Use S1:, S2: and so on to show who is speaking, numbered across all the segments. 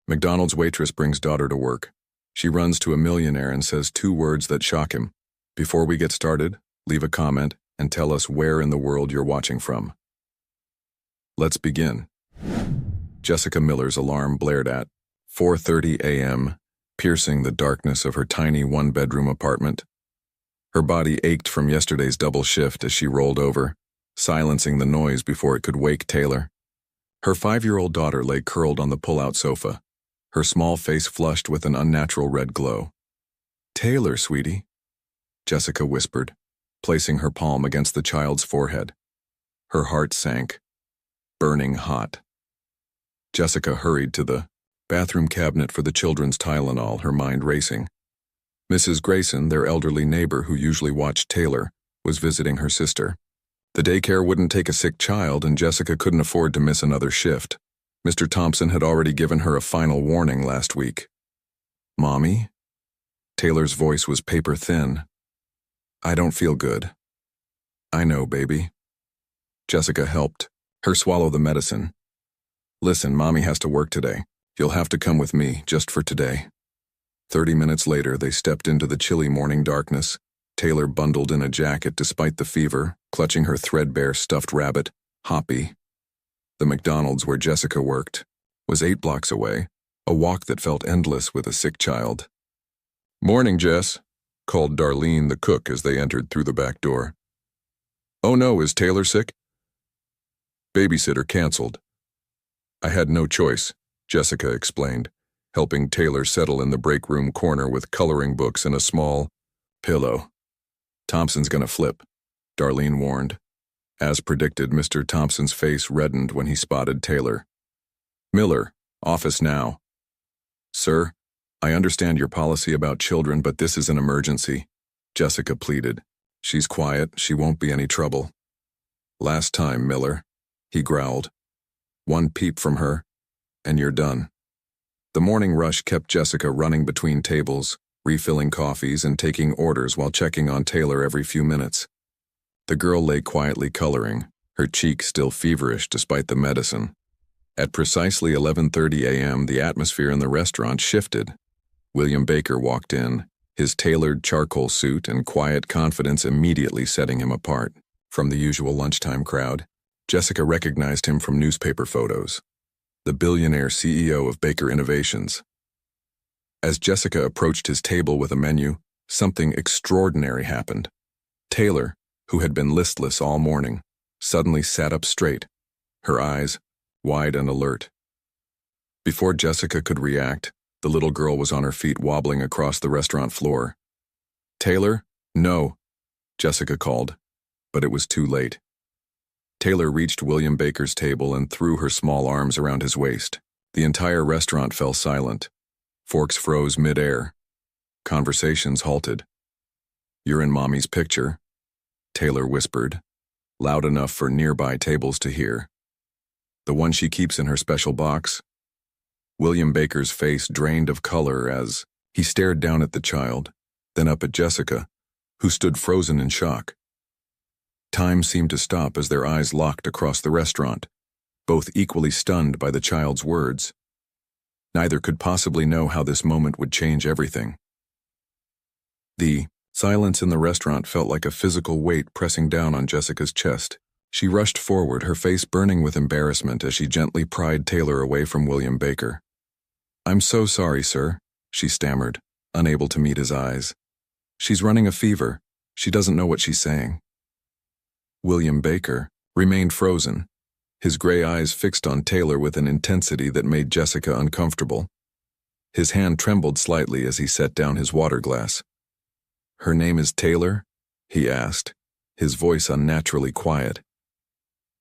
S1: McDonald's waitress brings daughter to work. She runs to a millionaire and says 2 words that shock him. Before we get started, leave a comment and tell us where in the world you're watching from. Let's begin. Jessica Miller's alarm blared at 4:30 a.m., piercing the darkness of her tiny 1-bedroom apartment. Her body ached from yesterday's double shift as she rolled over, silencing the noise before it could wake Taylor. Her 5-year-old daughter lay curled on the pull-out sofa, her small face flushed with an unnatural red glow. "Taylor, sweetie," Jessica whispered, placing her palm against the child's forehead. Her heart sank, burning hot. Jessica hurried to the bathroom cabinet for the children's Tylenol, her mind racing. Mrs. Grayson, their elderly neighbor who usually watched Taylor, was visiting her sister. The daycare wouldn't take a sick child, and Jessica couldn't afford to miss another shift. Mr. Thompson had already given her a final warning last week. "Mommy?" Taylor's voice was paper thin. "I don't feel good." "I know, baby." Jessica helped her swallow the medicine. "Listen, Mommy has to work today. You'll have to come with me, just for today." 30 minutes later, they stepped into the chilly morning darkness, Taylor bundled in a jacket despite the fever, clutching her threadbare stuffed rabbit, Hoppy. The McDonald's where Jessica worked was 8 blocks away, a walk that felt endless with a sick child. "Morning, Jess," called Darlene, the cook, as they entered through the back door. "Oh no, is Taylor sick?" "Babysitter canceled." "I had no choice," Jessica explained, helping Taylor settle in the break room corner with coloring books and a small pillow. "Thompson's gonna flip," Darlene warned. As predicted, Mr. Thompson's face reddened when he spotted Taylor. "Miller, office now." "Sir, I understand your policy about children, but this is an emergency," Jessica pleaded. "She's quiet, she won't be any trouble." "Last time, Miller," he growled. "One peep from her, and you're done." The morning rush kept Jessica running between tables, refilling coffees and taking orders while checking on Taylor every few minutes. The girl lay quietly coloring, her cheeks still feverish despite the medicine. At precisely 11:30 a.m., the atmosphere in the restaurant shifted. William Baker walked in, his tailored charcoal suit and quiet confidence immediately setting him apart. From the usual lunchtime crowd, Jessica recognized him from newspaper photos. The billionaire CEO of Baker Innovations. As Jessica approached his table with a menu, something extraordinary happened. Taylor, who had been listless all morning, suddenly sat up straight, her eyes wide and alert. Before Jessica could react, the little girl was on her feet wobbling across the restaurant floor. "Taylor, no," Jessica called, but it was too late. Taylor reached William Baker's table and threw her small arms around his waist. The entire restaurant fell silent. Forks froze mid-air. Conversations halted. "You're in Mommy's picture," Taylor whispered, loud enough for nearby tables to hear. "The one she keeps in her special box." William Baker's face drained of color as he stared down at the child, then up at Jessica, who stood frozen in shock. Time seemed to stop as their eyes locked across the restaurant, both equally stunned by the child's words. Neither could possibly know how this moment would change everything. The silence in the restaurant felt like a physical weight pressing down on Jessica's chest. She rushed forward, her face burning with embarrassment as she gently pried Taylor away from William Baker. "I'm so sorry, sir," she stammered, unable to meet his eyes. "She's running a fever. She doesn't know what she's saying." William Baker remained frozen, his gray eyes fixed on Taylor with an intensity that made Jessica uncomfortable. His hand trembled slightly as he set down his water glass. "Her name is Taylor?" he asked, his voice unnaturally quiet.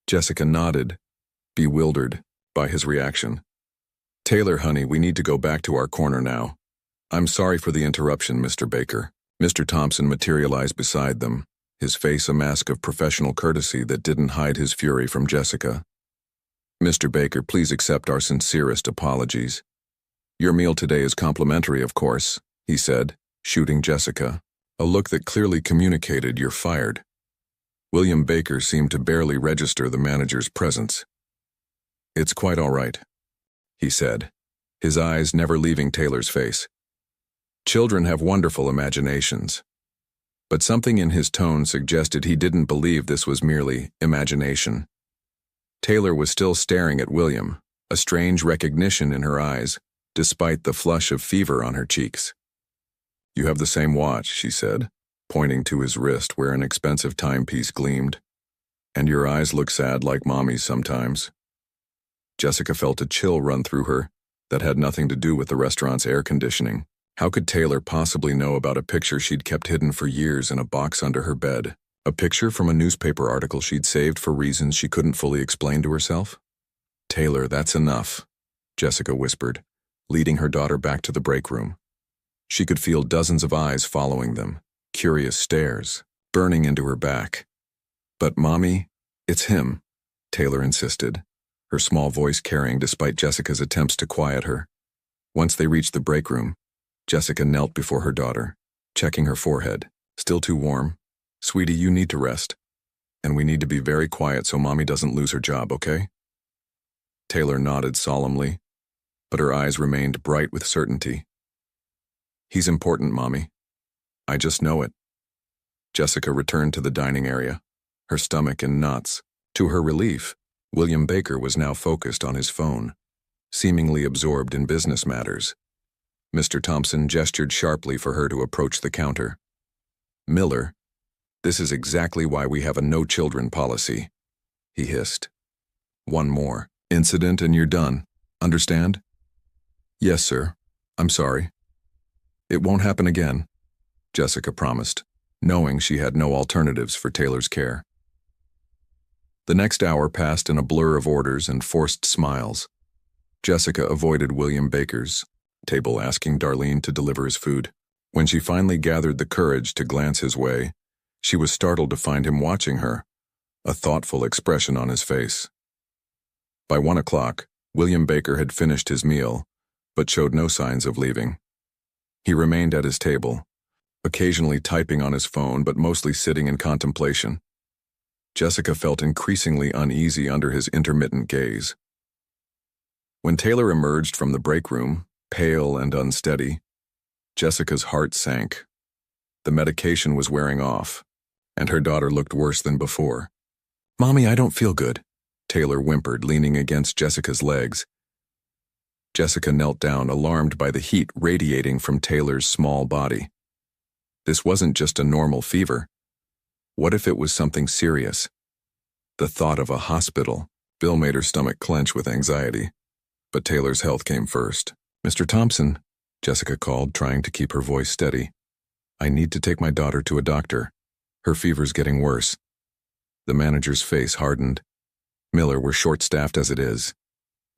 S1: Jessica nodded, bewildered by his reaction. "Taylor, honey, we need to go back to our corner now." "I'm sorry for the interruption, Mr. Baker." Mr. Thompson materialized beside them, his face a mask of professional courtesy that didn't hide his fury from Jessica. "Mr. Baker, please accept our sincerest apologies. Your meal today is complimentary, of course," he said, shooting Jessica a look that clearly communicated "you're fired." William Baker seemed to barely register the manager's presence. "It's quite all right," he said, his eyes never leaving Taylor's face. Children have wonderful imaginations. But something in his tone suggested he didn't believe this was merely imagination. Taylor was still staring at William, a strange recognition in her eyes, despite the flush of fever on her cheeks. "You have the same watch," she said, pointing to his wrist where an expensive timepiece gleamed. "And your eyes look sad like Mommy's sometimes." Jessica felt a chill run through her that had nothing to do with the restaurant's air conditioning. How could Taylor possibly know about a picture she'd kept hidden for years in a box under her bed? A picture from a newspaper article she'd saved for reasons she couldn't fully explain to herself? "Taylor, that's enough," Jessica whispered, leading her daughter back to the break room. She could feel dozens of eyes following them, curious stares, burning into her back. "But Mommy, it's him," Taylor insisted, her small voice carrying despite Jessica's attempts to quiet her. Once they reached the break room, Jessica knelt before her daughter, checking her forehead. "Still too warm? Sweetie, you need to rest. And we need to be very quiet so Mommy doesn't lose her job, okay?" Taylor nodded solemnly, but her eyes remained bright with certainty. "He's important, Mommy. I just know it." Jessica returned to the dining area, her stomach in knots. To her relief, William Baker was now focused on his phone, seemingly absorbed in business matters. Mr. Thompson gestured sharply for her to approach the counter. "Miller, this is exactly why we have a no-children policy," he hissed. "One more incident and you're done. Understand?" "Yes, sir. I'm sorry." "It won't happen again," Jessica promised, knowing she had no alternatives for Taylor's care. The next hour passed in a blur of orders and forced smiles. Jessica avoided William Baker's table, asking Darlene to deliver his food. When she finally gathered the courage to glance his way, she was startled to find him watching her, a thoughtful expression on his face. By 1 o'clock, William Baker had finished his meal, but showed no signs of leaving. He remained at his table, occasionally typing on his phone but mostly sitting in contemplation. Jessica felt increasingly uneasy under his intermittent gaze. When Taylor emerged from the break room, pale and unsteady, Jessica's heart sank. The medication was wearing off, and her daughter looked worse than before. "Mommy, I don't feel good," Taylor whimpered, leaning against Jessica's legs. Jessica knelt down, alarmed by the heat radiating from Taylor's small body. This wasn't just a normal fever. What if it was something serious? The thought of a hospital. Bill made her stomach clench with anxiety. But Taylor's health came first. "Mr. Thompson," Jessica called, trying to keep her voice steady. "I need to take my daughter to a doctor. Her fever's getting worse." The manager's face hardened. "Miller, we're short-staffed as it is.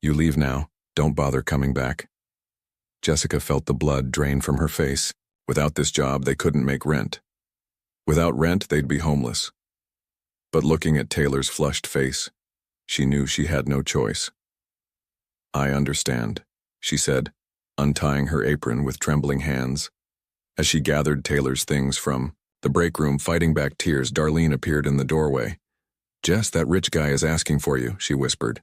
S1: You leave now. Don't bother coming back." Jessica felt the blood drain from her face. Without this job, they couldn't make rent. Without rent, they'd be homeless. But looking at Taylor's flushed face, she knew she had no choice. "I understand," she said, untying her apron with trembling hands. As she gathered Taylor's things from the break room, fighting back tears, Darlene appeared in the doorway. "Jess, that rich guy is asking for you," she whispered,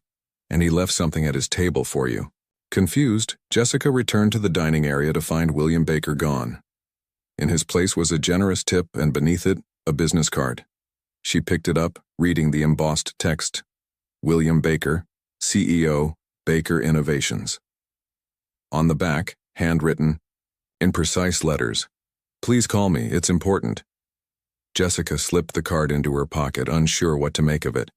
S1: "and he left something at his table for you." Confused, Jessica returned to the dining area to find William Baker gone. In his place was a generous tip, and beneath it, a business card. She picked it up, reading the embossed text, "William Baker, CEO, Baker Innovations." On the back, handwritten, in precise letters, "Please call me, it's important." Jessica slipped the card into her pocket, unsure what to make of it.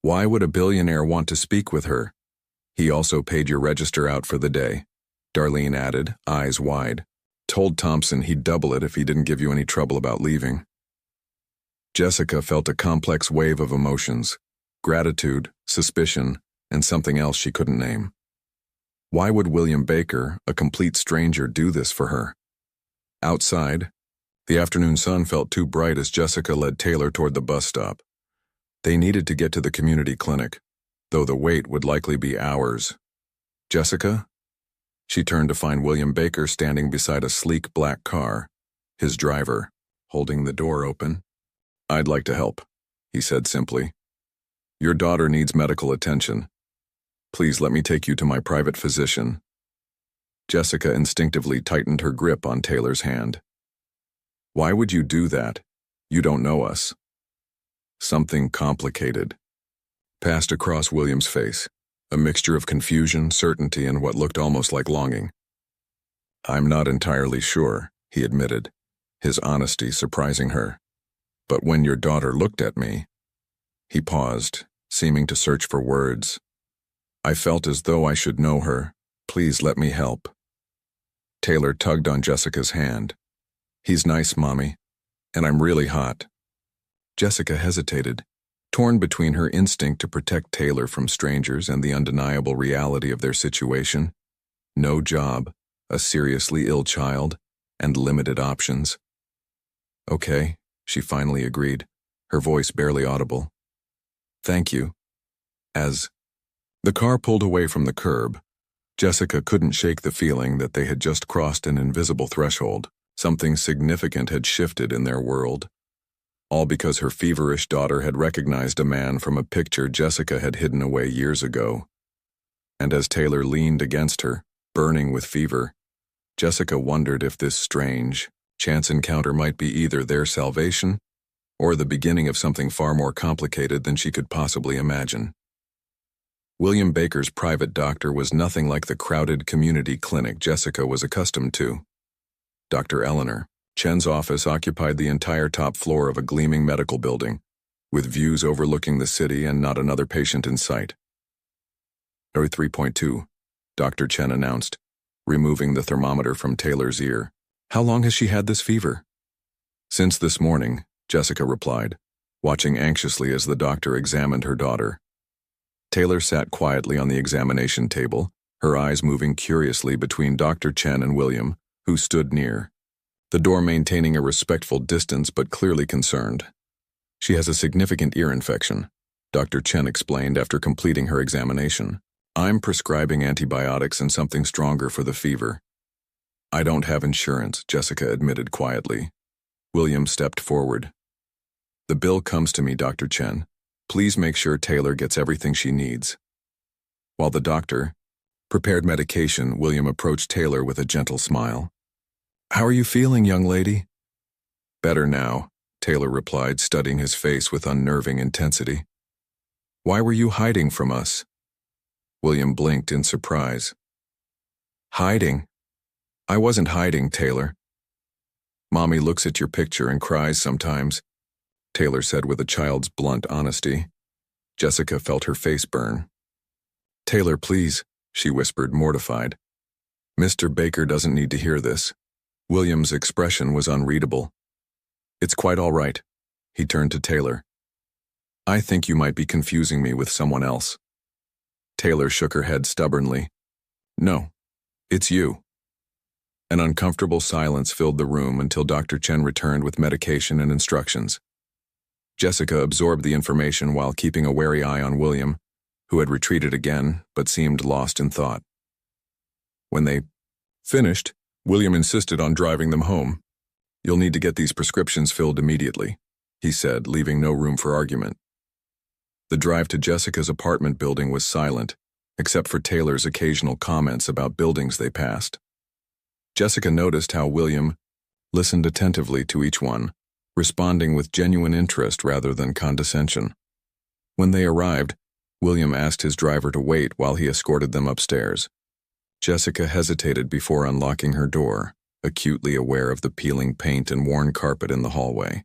S1: Why would a billionaire want to speak with her? "He also paid your register out for the day," Darlene added, eyes wide. "Told Thompson he'd double it if he didn't give you any trouble about leaving." Jessica felt a complex wave of emotions, gratitude, suspicion, and something else she couldn't name. Why would William Baker, a complete stranger, do this for her? Outside, the afternoon sun felt too bright as Jessica led Taylor toward the bus stop. They needed to get to the community clinic, though the wait would likely be hours. "Jessica?" She turned to find William Baker standing beside a sleek black car, his driver, holding the door open. "I'd like to help," he said simply. "Your daughter needs medical attention. Please let me take you to my private physician. Jessica instinctively tightened her grip on Taylor's hand. Why would you do that? You don't know us. Something complicated passed across William's face, a mixture of confusion, certainty, and what looked almost like longing. I'm not entirely sure, he admitted, his honesty surprising her. But when your daughter looked at me, he paused, seeming to search for words. I felt as though I should know her. Please let me help. Taylor tugged on Jessica's hand. He's nice, Mommy, and I'm really hot. Jessica hesitated, torn between her instinct to protect Taylor from strangers and the undeniable reality of their situation. No job, a seriously ill child, and limited options. Okay, she finally agreed, her voice barely audible. Thank you. As the car pulled away from the curb, Jessica couldn't shake the feeling that they had just crossed an invisible threshold. Something significant had shifted in their world. All because her feverish daughter had recognized a man from a picture Jessica had hidden away years ago. And as Taylor leaned against her, burning with fever, Jessica wondered if this strange, chance encounter might be either their salvation or the beginning of something far more complicated than she could possibly imagine. William Baker's private doctor was nothing like the crowded community clinic Jessica was accustomed to. Dr. Eleanor Chen's office occupied the entire top floor of a gleaming medical building, with views overlooking the city and not another patient in sight. 3.2, Dr. Chen announced, removing the thermometer from Taylor's ear. How long has she had this fever? Since this morning, Jessica replied, watching anxiously as the doctor examined her daughter. Taylor sat quietly on the examination table, her eyes moving curiously between Dr. Chen and William, who stood near, the door maintaining a respectful distance but clearly concerned. She has a significant ear infection, Dr. Chen explained after completing her examination. I'm prescribing antibiotics and something stronger for the fever. I don't have insurance, Jessica admitted quietly. William stepped forward. The bill comes to me, Dr. Chen. Please make sure Taylor gets everything she needs. While the doctor prepared medication, William approached Taylor with a gentle smile. How are you feeling, young lady? Better now, Taylor replied, studying his face with unnerving intensity. Why were you hiding from us? William blinked in surprise. Hiding? I wasn't hiding, Taylor. Mommy looks at your picture and cries sometimes, Taylor said with a child's blunt honesty. Jessica felt her face burn. Taylor, please, she whispered, mortified. Mr. Baker doesn't need to hear this. William's expression was unreadable. It's quite all right. He turned to Taylor. I think you might be confusing me with someone else. Taylor shook her head stubbornly. No, it's you. An uncomfortable silence filled the room until Dr. Chen returned with medication and instructions. Jessica absorbed the information while keeping a wary eye on William, who had retreated again but seemed lost in thought. When they finished, William insisted on driving them home. You'll need to get these prescriptions filled immediately, he said, leaving no room for argument. The drive to Jessica's apartment building was silent, except for Taylor's occasional comments about buildings they passed. Jessica noticed how William listened attentively to each one, responding with genuine interest rather than condescension. When they arrived, William asked his driver to wait while he escorted them upstairs. Jessica hesitated before unlocking her door, acutely aware of the peeling paint and worn carpet in the hallway.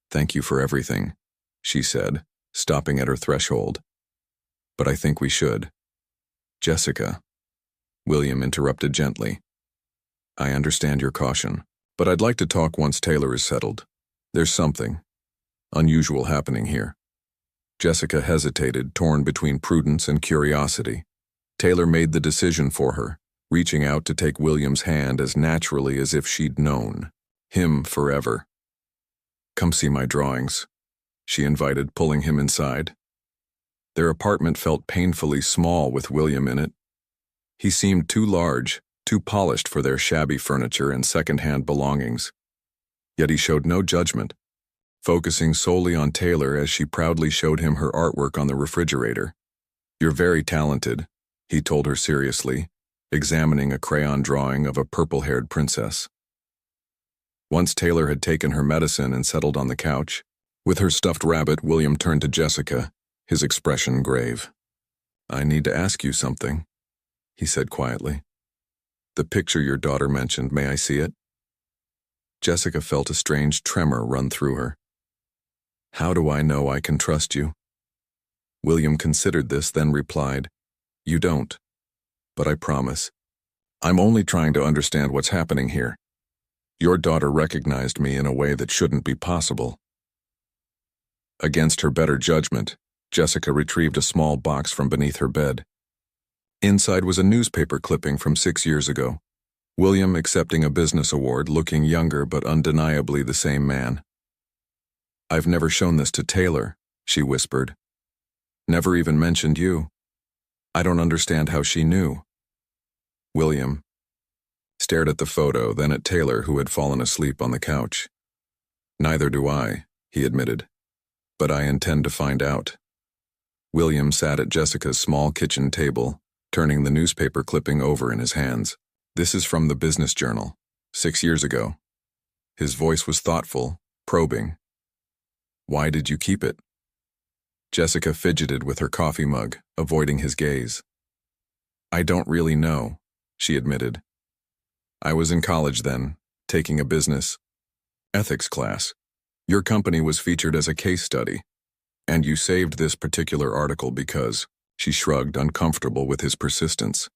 S1: Thank you for everything, she said, stopping at her threshold. But I think we should. Jessica, William interrupted gently. I understand your caution, but I'd like to talk once Taylor is settled. There's something unusual happening here. Jessica hesitated, torn between prudence and curiosity. Taylor made the decision for her, reaching out to take William's hand as naturally as if she'd known him forever. Come see my drawings, she invited, pulling him inside. Their apartment felt painfully small with William in it. He seemed too large, too polished for their shabby furniture and second-hand belongings. Yet he showed no judgment, focusing solely on Taylor as she proudly showed him her artwork on the refrigerator. You're very talented, he told her seriously, examining a crayon drawing of a purple-haired princess. Once Taylor had taken her medicine and settled on the couch, with her stuffed rabbit, William turned to Jessica, his expression grave. "I need to ask you something," he said quietly. "The picture your daughter mentioned, may I see it?" Jessica felt a strange tremor run through her. "How do I know I can trust you?" William considered this, then replied, "You don't. But I promise. I'm only trying to understand what's happening here. Your daughter recognized me in a way that shouldn't be possible." Against her better judgment, Jessica retrieved a small box from beneath her bed. Inside was a newspaper clipping from 6 years ago. William accepting a business award, looking younger but undeniably the same man. "I've never shown this to Taylor," she whispered. "Never even mentioned you. I don't understand how she knew." William stared at the photo, then at Taylor, who had fallen asleep on the couch. "Neither do I," he admitted. "But I intend to find out." William sat at Jessica's small kitchen table, turning the newspaper clipping over in his hands. "This is from the Business Journal, 6 years ago." His voice was thoughtful, probing. "Why did you keep it?" Jessica fidgeted with her coffee mug, avoiding his gaze. "I don't really know," she admitted. "I was in college then, taking a business ethics class. Your company was featured as a case study, and you saved this particular article because," she shrugged, uncomfortable with his persistence.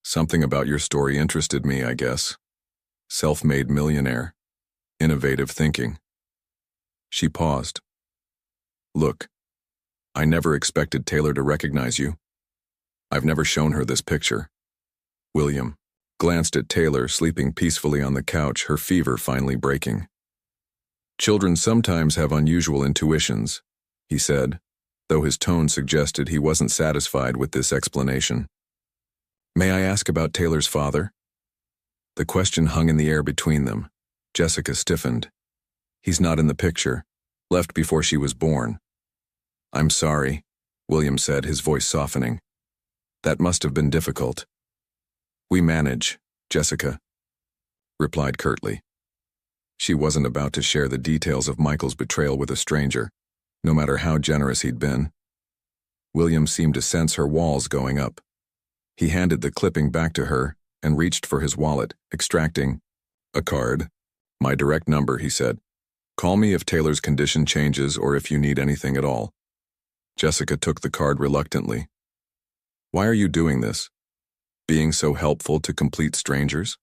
S1: "Something about your story interested me, I guess. Self-made millionaire. Innovative thinking." She paused. "Look, I never expected Taylor to recognize you. I've never shown her this picture." William glanced at Taylor, sleeping peacefully on the couch, her fever finally breaking. "Children sometimes have unusual intuitions," he said, though his tone suggested he wasn't satisfied with this explanation. "May I ask about Taylor's father?" The question hung in the air between them. Jessica stiffened. "He's not in the picture. Left before she was born." "I'm sorry," William said, his voice softening. "That must have been difficult." "We manage," Jessica replied curtly. She wasn't about to share the details of Michael's betrayal with a stranger, no matter how generous he'd been. William seemed to sense her walls going up. He handed the clipping back to her and reached for his wallet, extracting a card. "My direct number," he said. "Call me if Taylor's condition changes or if you need anything at all." Jessica took the card reluctantly. "Why are you doing this? Being so helpful to complete strangers?"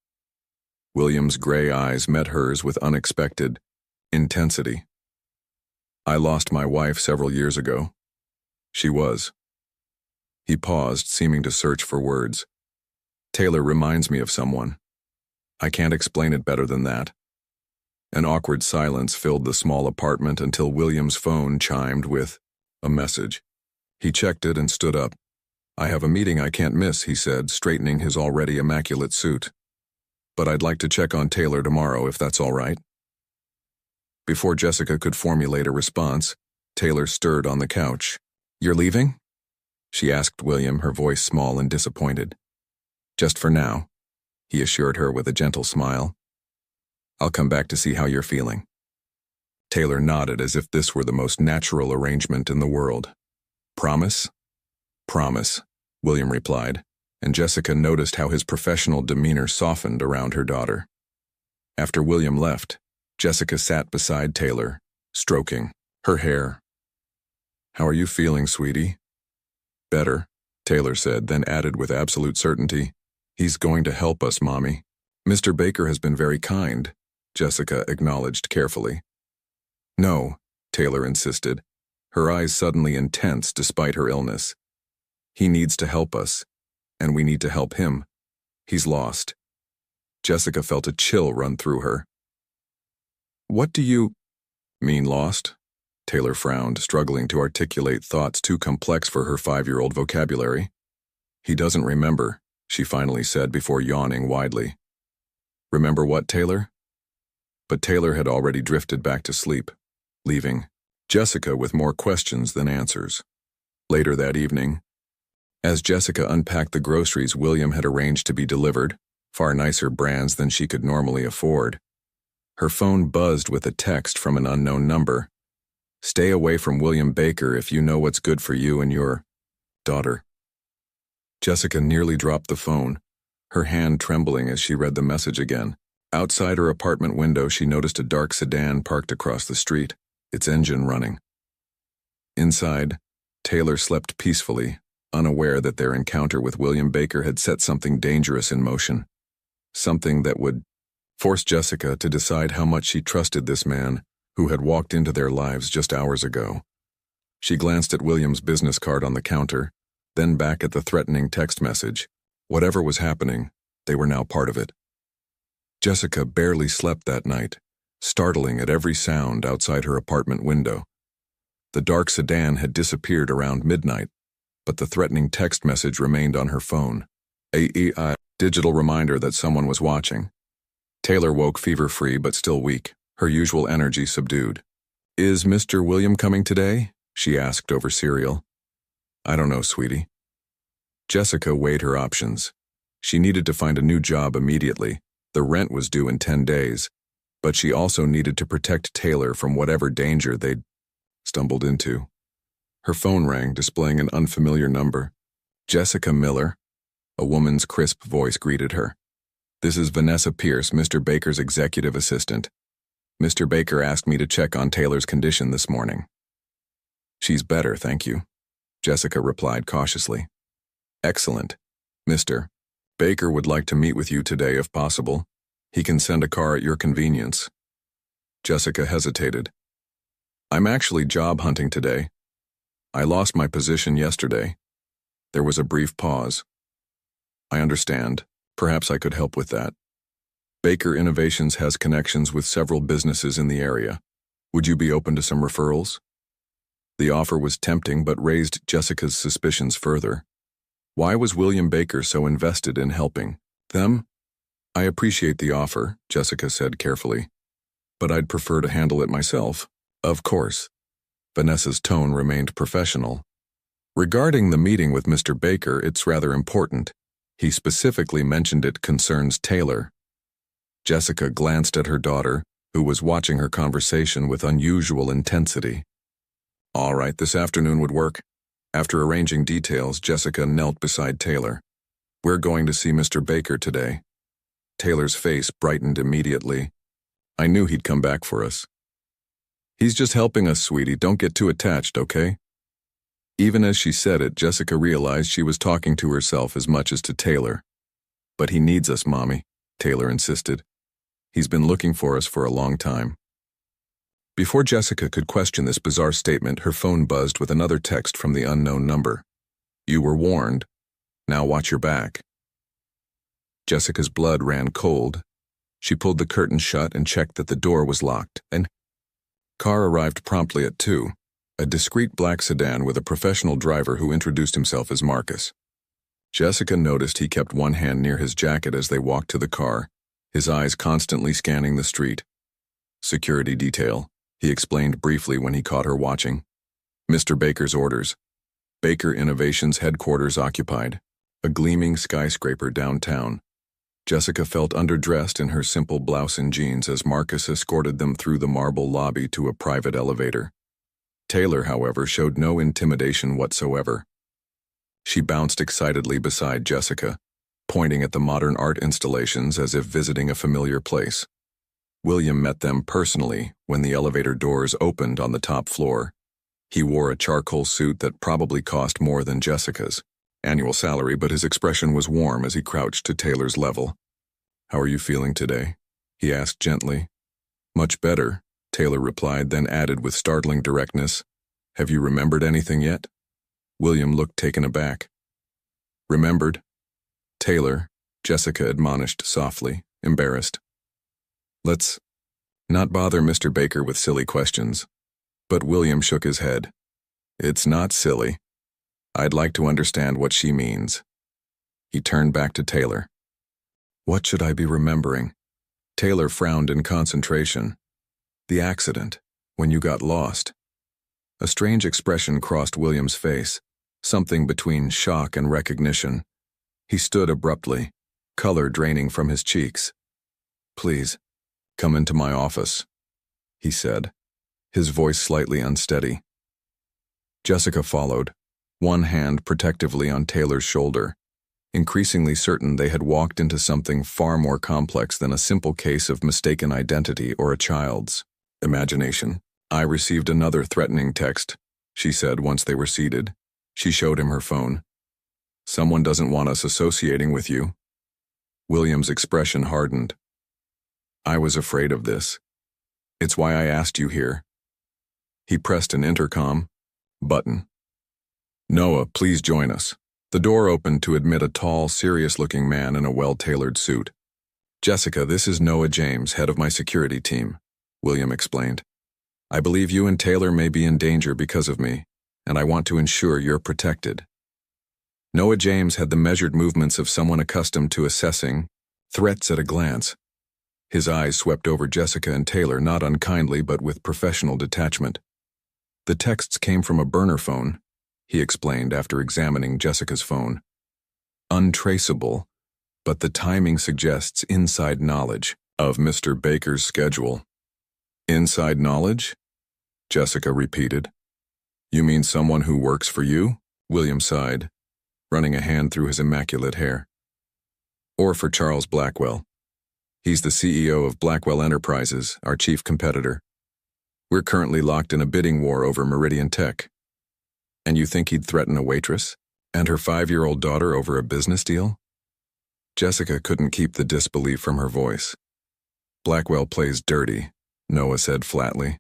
S1: William's gray eyes met hers with unexpected intensity. "I lost my wife several years ago." She was. He paused, seeming to search for words. "Taylor reminds me of someone. I can't explain it better than that." An awkward silence filled the small apartment until William's phone chimed with a message. He checked it and stood up. "I have a meeting I can't miss," he said, straightening his already immaculate suit. "But I'd like to check on Taylor tomorrow, if that's all right." Before Jessica could formulate a response, Taylor stirred on the couch. "You're leaving?" she asked William, her voice small and disappointed. "Just for now," he assured her with a gentle smile. "I'll come back to see how you're feeling." Taylor nodded as if this were the most natural arrangement in the world. "Promise?" "Promise," William replied, and Jessica noticed how his professional demeanor softened around her daughter. After William left, Jessica sat beside Taylor, stroking her hair. "How are you feeling, sweetie?" "Better," Taylor said, then added with absolute certainty, "He's going to help us, Mommy." "Mr. Baker has been very kind," Jessica acknowledged carefully. "No," Taylor insisted, her eyes suddenly intense despite her illness. "He needs to help us, and we need to help him. He's lost." Jessica felt a chill run through her. "What do you mean, lost?" Taylor frowned, struggling to articulate thoughts too complex for her 5-year-old vocabulary. "He doesn't remember," she finally said before yawning widely. "Remember what, Taylor?" But Taylor had already drifted back to sleep, leaving Jessica with more questions than answers. Later that evening, As Jessica unpacked the groceries William had arranged to be delivered, far nicer brands than she could normally afford, her phone buzzed with a text from an unknown number. "Stay away from William Baker if you know what's good for you and your daughter." Jessica nearly dropped the phone, her hand trembling as she read the message again. Outside her apartment window, she noticed a dark sedan parked across the street, its engine running. Inside, Taylor slept peacefully, unaware that their encounter with William Baker had set something dangerous in motion. Something that would force Jessica to decide how much she trusted this man who had walked into their lives just hours ago. She glanced at William's business card on the counter, then back at the threatening text message. Whatever was happening, they were now part of it. Jessica barely slept that night, startling at every sound outside her apartment window. The dark sedan had disappeared around midnight, but the threatening text message remained on her phone. A digital reminder that someone was watching. Taylor woke fever-free but still weak, her usual energy subdued. "Is Mr. William coming today?" she asked over cereal. "I don't know, sweetie." Jessica weighed her options. She needed to find a new job immediately. The rent was due in 10 days, but she also needed to protect Taylor from whatever danger they'd stumbled into. Her phone rang, displaying an unfamiliar number. "Jessica Miller." A woman's crisp voice greeted her. "This is Vanessa Pierce, Mr. Baker's executive assistant. Mr. Baker asked me to check on Taylor's condition this morning." "She's better, thank you," Jessica replied cautiously. "Excellent. Mr. Baker would like to meet with you today if possible. He can send a car at your convenience." Jessica hesitated. "I'm actually job hunting today. I lost my position yesterday." There was a brief pause. "I understand. Perhaps I could help with that. Baker Innovations has connections with several businesses in the area. Would you be open to some referrals?" The offer was tempting but raised Jessica's suspicions further. Why was William Baker so invested in helping them? "I appreciate the offer," Jessica said carefully, "but I'd prefer to handle it myself." "Of course." Vanessa's tone remained professional. "Regarding the meeting with Mr. Baker, it's rather important. He specifically mentioned it concerns Taylor." Jessica glanced at her daughter, who was watching her conversation with unusual intensity. "All right, this afternoon would work." After arranging details, Jessica knelt beside Taylor. "We're going to see Mr. Baker today." Taylor's face brightened immediately. "I knew he'd come back for us." "He's just helping us, sweetie. Don't get too attached, okay?" Even as she said it, Jessica realized she was talking to herself as much as to Taylor. "But he needs us, Mommy," Taylor insisted. "He's been looking for us for a long time." Before Jessica could question this bizarre statement, her phone buzzed with another text from the unknown number. "You were warned. Now watch your back." Jessica's blood ran cold. She pulled the curtain shut and checked that the door was locked. An car arrived promptly at 2, a discreet black sedan with a professional driver who introduced himself as Marcus. Jessica noticed he kept one hand near his jacket as they walked to the car, his eyes constantly scanning the street. "Security detail," he explained briefly when he caught her watching. "Mr. Baker's orders. Baker Innovations headquarters occupied. A gleaming skyscraper downtown." Jessica felt underdressed in her simple blouse and jeans as Marcus escorted them through the marble lobby to a private elevator. Taylor, however, showed no intimidation whatsoever. She bounced excitedly beside Jessica, pointing at the modern art installations as if visiting a familiar place. William met them personally when the elevator doors opened on the top floor. He wore a charcoal suit that probably cost more than Jessica's annual salary, but his expression was warm as he crouched to Taylor's level. "How are you feeling today?" he asked gently. "Much better," Taylor replied, then added with startling directness, "Have you remembered anything yet?" William looked taken aback. "Remembered?" "Taylor," Jessica admonished softly, embarrassed. "Let's not bother Mr. Baker with silly questions." But William shook his head. "It's not silly. I'd like to understand what she means." He turned back to Taylor. "What should I be remembering?" Taylor frowned in concentration. "The accident, when you got lost." A strange expression crossed William's face. something between shock and recognition. He stood abruptly, color draining from his cheeks. "Please, come into my office," he said, his voice slightly unsteady. Jessica followed, one hand protectively on Taylor's shoulder, increasingly certain they had walked into something far more complex than a simple case of mistaken identity or a child's imagination. "I received another threatening text," she said once they were seated. She showed him her phone. "Someone doesn't want us associating with you." William's expression hardened. "I was afraid of this. It's why I asked you here." He pressed an intercom button. "Noah, please join us." The door opened to admit a tall, serious-looking man in a well-tailored suit. "Jessica, this is Noah James, head of my security team," William explained. "I believe you and Taylor may be in danger because of me, and I want to ensure you're protected." Noah James had the measured movements of someone accustomed to assessing threats at a glance. His eyes swept over Jessica and Taylor, not unkindly but with professional detachment. "The texts came from a burner phone," he explained after examining Jessica's phone. "Untraceable, but the timing suggests inside knowledge of Mr. Baker's schedule." "Inside knowledge?" Jessica repeated. "You mean someone who works for you?" William sighed, running a hand through his immaculate hair. "Or for Charles Blackwell. He's the CEO of Blackwell Enterprises, our chief competitor. We're currently locked in a bidding war over Meridian Tech. And you think he'd threaten a waitress and her 5-year-old daughter over a business deal?" Jessica couldn't keep the disbelief from her voice. "Blackwell plays dirty," Noah said flatly.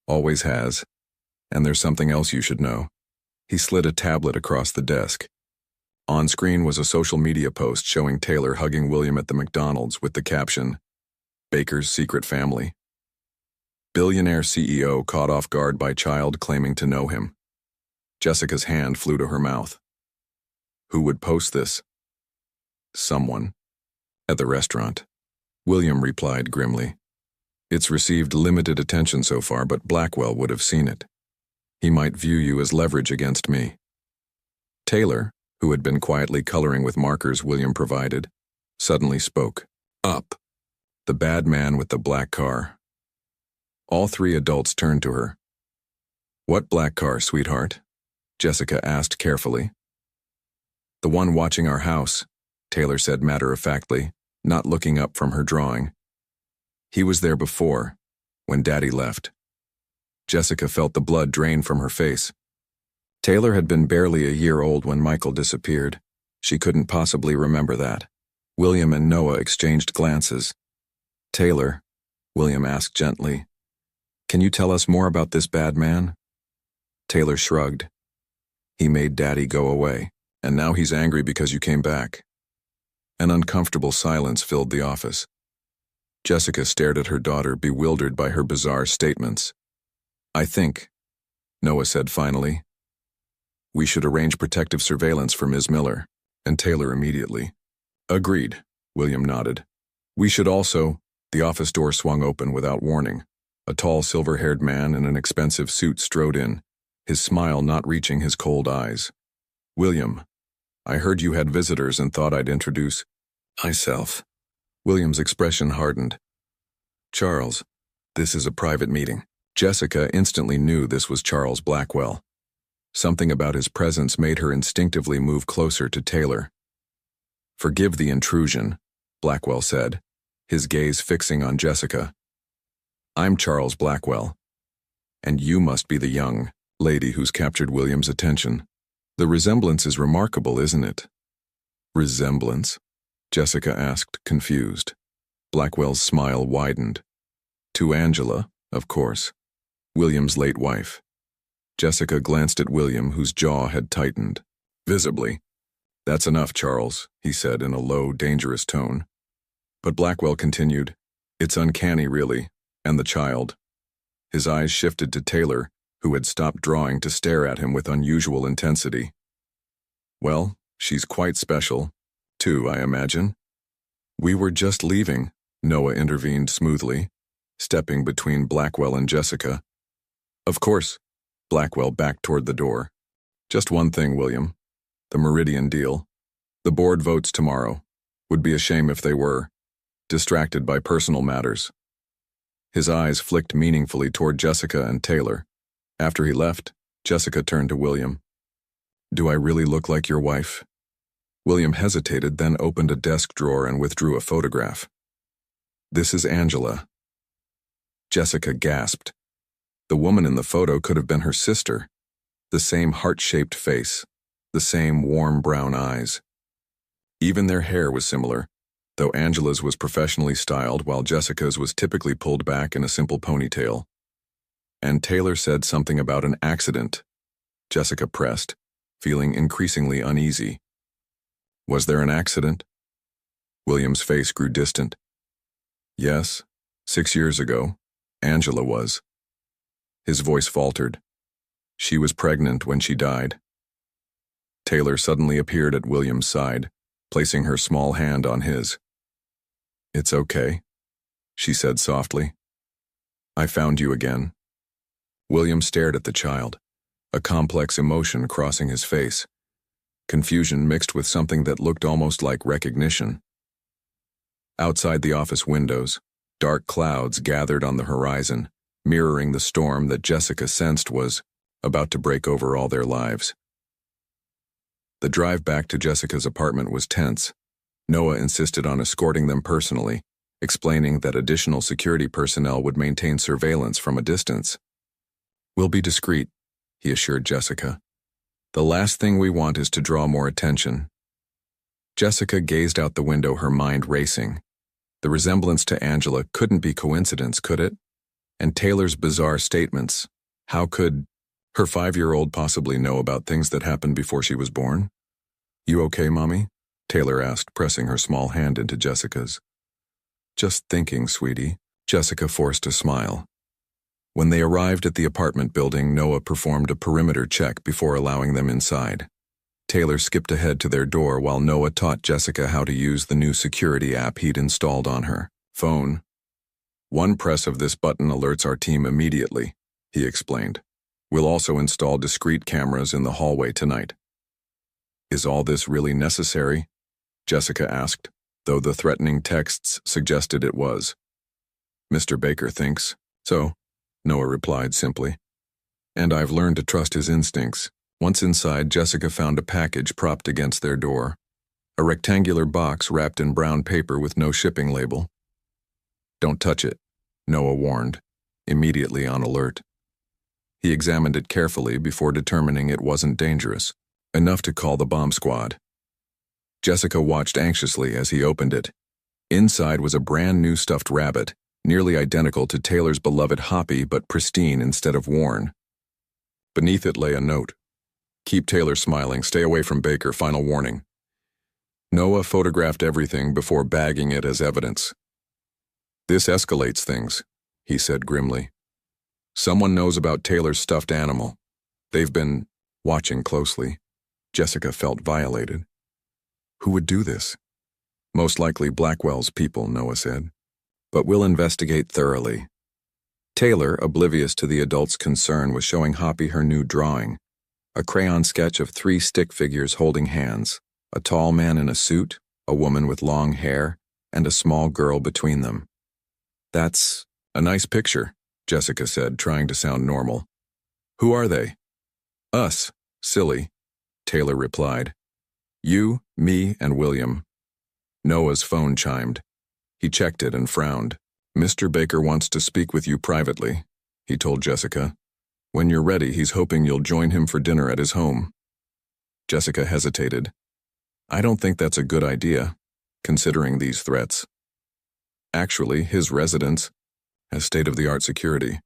S1: "Always has. And there's something else you should know." He slid a tablet across the desk. On screen was a social media post showing Taylor hugging William at the McDonald's with the caption, "Baker's secret family." Billionaire CEO caught off guard by child claiming to know him. Jessica's hand flew to her mouth. "Who would post this?" "Someone. At the restaurant," William replied grimly. "It's received limited attention so far, but Blackwell would have seen it. He might view you as leverage against me." Taylor, who had been quietly coloring with markers William provided, suddenly spoke up. "The bad man with the black car." All three adults turned to her. "What black car, sweetheart?" Jessica asked carefully. "The one watching our house," Taylor said matter-of-factly, not looking up from her drawing. "He was there before, when Daddy left." Jessica felt the blood drain from her face. Taylor had been barely a year old when Michael disappeared. She couldn't possibly remember that. William and Noah exchanged glances. "Taylor," William asked gently, "can you tell us more about this bad man?" Taylor shrugged. "He made Daddy go away, and now he's angry because you came back." An uncomfortable silence filled the office. Jessica stared at her daughter, bewildered by her bizarre statements. "I think," Noah said finally, "we should arrange protective surveillance for Ms. Miller," and Taylor immediately. "Agreed," William nodded. "We should also—" The office door swung open without warning. A tall, silver-haired man in an expensive suit strode in, his smile not reaching his cold eyes. "William, I heard you had visitors and thought I'd introduce myself." William's expression hardened. "Charles, this is a private meeting." Jessica instantly knew this was Charles Blackwell. Something about his presence made her instinctively move closer to Taylor. "Forgive the intrusion," Blackwell said, his gaze fixing on Jessica. "I'm Charles Blackwell, and you must be the young lady who's captured William's attention. The resemblance is remarkable, isn't it?" "Resemblance?" Jessica asked, confused. Blackwell's smile widened. "To Angela, of course. William's late wife." Jessica glanced at William, whose jaw had tightened visibly. "That's enough, Charles," he said in a low, dangerous tone. But Blackwell continued, "It's uncanny, really, and the child." His eyes shifted to Taylor, who had stopped drawing to stare at him with unusual intensity. "Well, she's quite special, too, I imagine." "We were just leaving," Noah intervened smoothly, stepping between Blackwell and Jessica. "Of course." Blackwell backed toward the door. Just one thing, William. The Meridian deal. The board votes tomorrow. Would be a shame if they were distracted by personal matters. His eyes flicked meaningfully toward Jessica and Taylor. After he left, Jessica turned to William. Do I really look like your wife? William hesitated, then opened a desk drawer and withdrew a photograph. This is Angela. Jessica gasped. The woman in the photo could have been her sister. The same heart-shaped face, the same warm brown eyes. Even their hair was similar, though Angela's was professionally styled while Jessica's was typically pulled back in a simple ponytail. And Taylor said something about an accident. Jessica pressed, feeling increasingly uneasy. Was there an accident? William's face grew distant. Yes, 6 years ago, Angela was. His voice faltered. She was pregnant when she died. Taylor suddenly appeared at William's side, placing her small hand on his. It's okay, she said softly. I found you again. William stared at the child, a complex emotion crossing his face, confusion mixed with something that looked almost like recognition. Outside the office windows, dark clouds gathered on the horizon, mirroring the storm that Jessica sensed was about to break over all their lives. The drive back to Jessica's apartment was tense. Noah insisted on escorting them personally, explaining that additional security personnel would maintain surveillance from a distance. We'll be discreet, he assured Jessica. The last thing we want is to draw more attention. Jessica gazed out the window, her mind racing. The resemblance to Angela couldn't be coincidence, could it? And Taylor's bizarre statements. How could her 5-year-old possibly know about things that happened before she was born? You okay, Mommy? Taylor asked, pressing her small hand into Jessica's. Just thinking, sweetie. Jessica forced a smile. When they arrived at the apartment building, Noah performed a perimeter check before allowing them inside. Taylor skipped ahead to their door while Noah taught Jessica how to use the new security app he'd installed on her phone. One press of this button alerts our team immediately, he explained. We'll also install discrete cameras in the hallway tonight. Is all this really necessary? Jessica asked, though the threatening texts suggested it was. Mr. Baker thinks so, Noah replied simply. And I've learned to trust his instincts. Once inside, Jessica found a package propped against their door. A rectangular box wrapped in brown paper with no shipping label. Don't touch it, Noah warned, immediately on alert. He examined it carefully before determining it wasn't dangerous, enough to call the bomb squad. Jessica watched anxiously as he opened it. Inside was a brand new stuffed rabbit, nearly identical to Taylor's beloved Hoppy but pristine instead of worn. Beneath it lay a note. Keep Taylor smiling, stay away from Baker, final warning. Noah photographed everything before bagging it as evidence. This escalates things, he said grimly. Someone knows about Taylor's stuffed animal. They've been watching closely. Jessica felt violated. Who would do this? Most likely Blackwell's people, Noah said. But we'll investigate thoroughly. Taylor, oblivious to the adult's concern, was showing Hoppy her new drawing, a crayon sketch of 3 stick figures holding hands, a tall man in a suit, a woman with long hair, and a small girl between them. That's a nice picture, Jessica said, trying to sound normal. Who are they? Us, silly, Taylor replied. You, me, and William. Noah's phone chimed. He checked it and frowned. Mr. Baker wants to speak with you privately, he told Jessica. When you're ready, he's hoping you'll join him for dinner at his home. Jessica hesitated. I don't think that's a good idea, considering these threats. Actually, his residence has state-of-the-art security.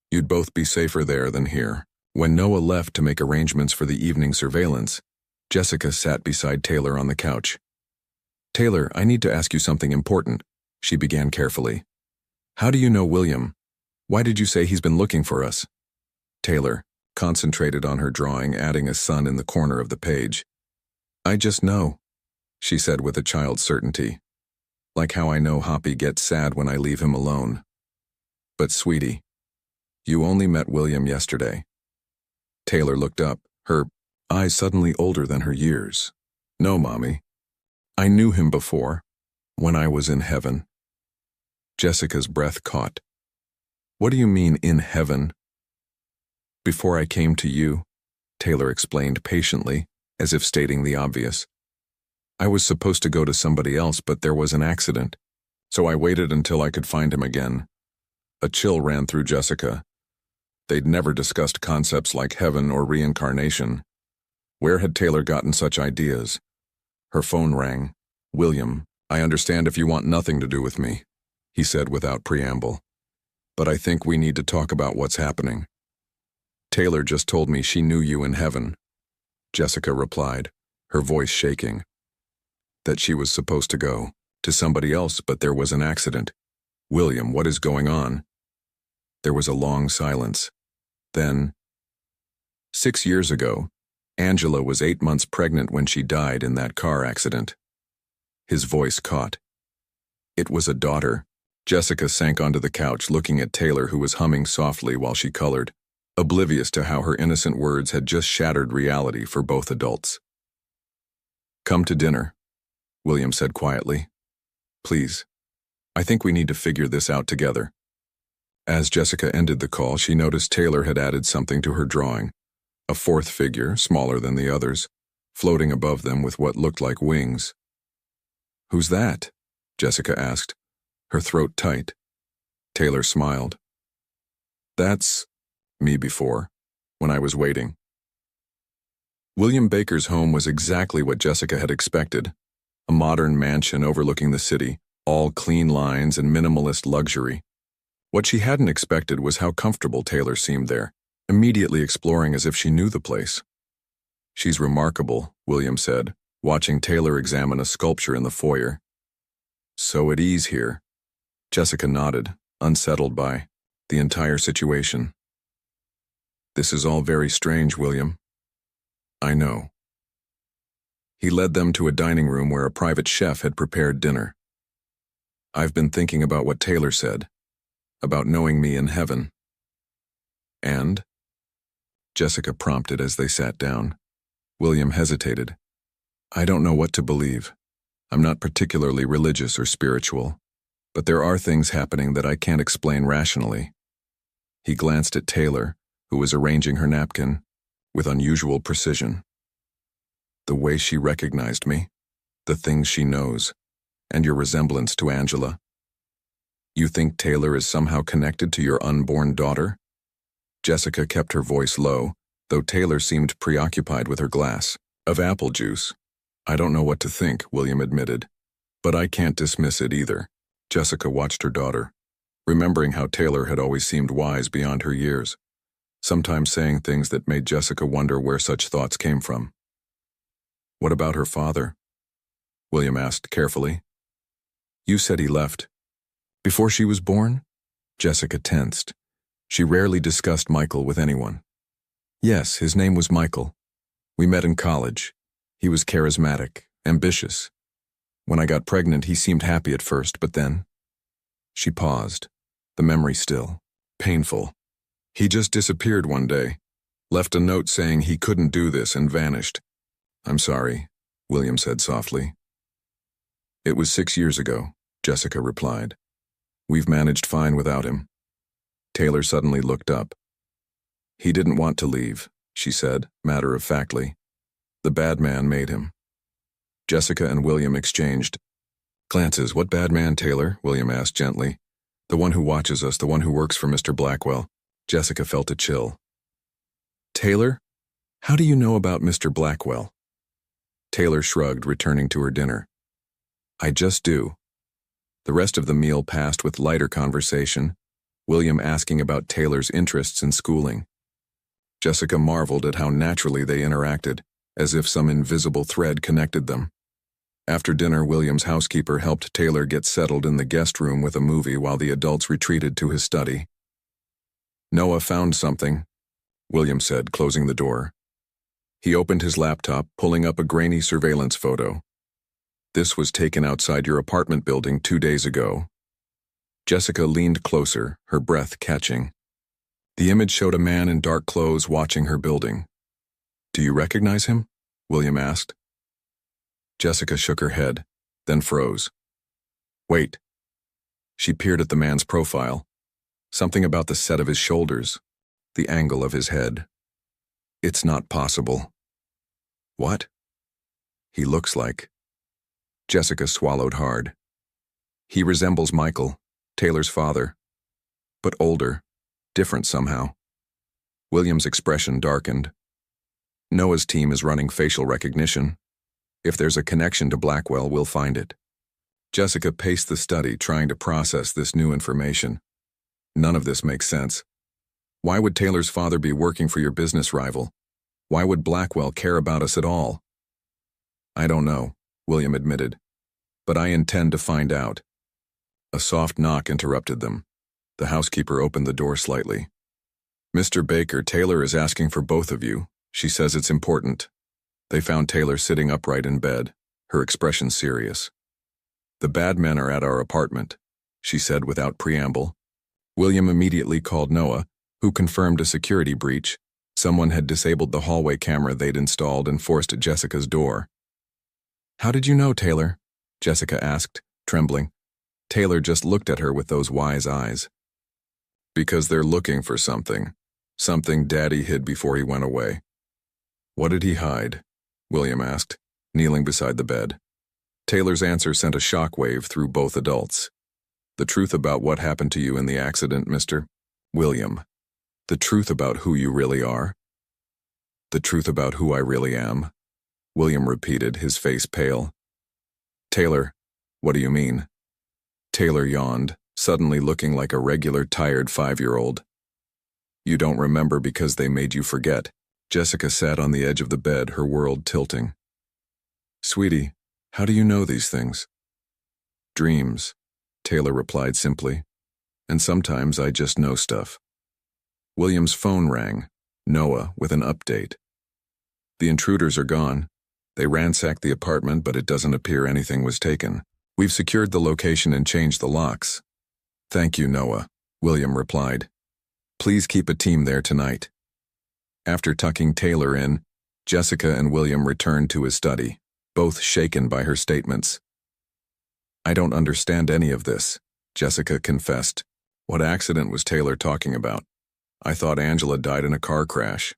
S1: You'd both be safer there than here. When Noah left to make arrangements for the evening surveillance, Jessica sat beside Taylor on the couch. Taylor, I need to ask you something important, she began carefully. How do you know William? Why did you say he's been looking for us? Taylor concentrated on her drawing, adding a sun in the corner of the page. I just know, she said with a child's certainty. Like how I know Hoppy gets sad when I leave him alone. But sweetie, you only met William yesterday. Taylor looked up, her eyes suddenly older than her years. No, Mommy. I knew him before, when I was in heaven. Jessica's breath caught. What do you mean, in heaven? Before I came to you, Taylor explained patiently, as if stating the obvious. I was supposed to go to somebody else, but there was an accident, so I waited until I could find him again. A chill ran through Jessica. They'd never discussed concepts like heaven or reincarnation. Where had Taylor gotten such ideas? Her phone rang. William, I understand if you want nothing to do with me, he said without preamble. But I think we need to talk about what's happening. Taylor just told me she knew you in heaven, Jessica replied, her voice shaking. That she was supposed to go to somebody else, but there was an accident. William, what is going on? There was a long silence. Then, 6 years ago, Angela was 8 months pregnant when she died in that car accident. His voice caught. It was a daughter. Jessica sank onto the couch, looking at Taylor, who was humming softly while she colored, oblivious to how her innocent words had just shattered reality for both adults. Come to dinner, William said quietly. Please. I think we need to figure this out together. As Jessica ended the call, she noticed Taylor had added something to her drawing. A fourth figure, smaller than the others, floating above them with what looked like wings. Who's that? Jessica asked, her throat tight. Taylor smiled. That's me before, when I was waiting. William Baker's home was exactly what Jessica had expected. A modern mansion overlooking the city, all clean lines and minimalist luxury. What she hadn't expected was how comfortable Taylor seemed there, immediately exploring as if she knew the place. She's remarkable, William said, watching Taylor examine a sculpture in the foyer. So at ease here. Jessica nodded, unsettled by the entire situation. This is all very strange, William. I know. He led them to a dining room where a private chef had prepared dinner. I've been thinking about what Taylor said, about knowing me in heaven. And? Jessica prompted as they sat down. William hesitated. I don't know what to believe. I'm not particularly religious or spiritual, but there are things happening that I can't explain rationally. He glanced at Taylor, who was arranging her napkin, with unusual precision. The way she recognized me, the things she knows, and your resemblance to Angela. You think Taylor is somehow connected to your unborn daughter? Jessica kept her voice low, though Taylor seemed preoccupied with her glass of apple juice. I don't know what to think, William admitted, but I can't dismiss it either. Jessica watched her daughter, remembering how Taylor had always seemed wise beyond her years, sometimes saying things that made Jessica wonder where such thoughts came from. What about her father? William asked carefully. You said he left. Before she was born? Jessica tensed. She rarely discussed Michael with anyone. Yes, his name was Michael. We met in college. He was charismatic, ambitious. When I got pregnant, he seemed happy at first, but then... She paused, the memory still, painful. He just disappeared one day, left a note saying he couldn't do this and vanished. I'm sorry, William said softly. It was 6 years ago, Jessica replied. We've managed fine without him. Taylor suddenly looked up. He didn't want to leave, she said, matter-of-factly. The bad man made him. Jessica and William exchanged glances. What bad man, Taylor? William asked gently. The one who watches us, the one who works for Mr. Blackwell. Jessica felt a chill. Taylor? How do you know about Mr. Blackwell? Taylor shrugged, returning to her dinner. I just do. The rest of the meal passed with lighter conversation, William asking about Taylor's interests in schooling. Jessica marveled at how naturally they interacted, as if some invisible thread connected them. After dinner, William's housekeeper helped Taylor get settled in the guest room with a movie while the adults retreated to his study. Noah found something, William said, closing the door. He opened his laptop, pulling up a grainy surveillance photo. This was taken outside your apartment building 2 days ago. Jessica leaned closer, her breath catching. The image showed a man in dark clothes watching her building. Do you recognize him? William asked. Jessica shook her head, then froze. Wait. She peered at the man's profile. Something about the set of his shoulders, the angle of his head. It's not possible. What? He looks like. Jessica swallowed hard. He resembles Michael, Taylor's father, but older, different somehow. William's expression darkened. Noah's team is running facial recognition. If there's a connection to Blackwell, we'll find it. Jessica paced the study, trying to process this new information. None of this makes sense. Why would Taylor's father be working for your business rival? Why would Blackwell care about us at all? I don't know, William admitted, but I intend to find out. A soft knock interrupted them. The housekeeper opened the door slightly. Mr. Baker, Taylor is asking for both of you. She says it's important. They found Taylor sitting upright in bed, her expression serious. The bad men are at our apartment, she said without preamble. William immediately called Noah, who confirmed a security breach. Someone had disabled the hallway camera they'd installed and forced Jessica's door. How did you know, Taylor? Jessica asked, trembling. Taylor just looked at her with those wise eyes. Because they're looking for something. Something Daddy hid before he went away. What did he hide? William asked, kneeling beside the bed. Taylor's answer sent a shockwave through both adults. The truth about what happened to you in the accident, Mr. William. The truth about who you really are. The truth about who I really am, William repeated, his face pale. Taylor, what do you mean? Taylor yawned, suddenly looking like a regular tired 5-year-old. You don't remember because they made you forget. Jessica sat on the edge of the bed, her world tilting. Sweetie, how do you know these things? Dreams, Taylor replied simply. And sometimes I just know stuff. William's phone rang, Noah with an update. The intruders are gone. They ransacked the apartment, but it doesn't appear anything was taken. We've secured the location and changed the locks. Thank you, Noah, William replied. Please keep a team there tonight. After tucking Taylor in, Jessica and William returned to his study, both shaken by her statements. I don't understand any of this, Jessica confessed. What accident was Taylor talking about? I thought Angela died in a car crash.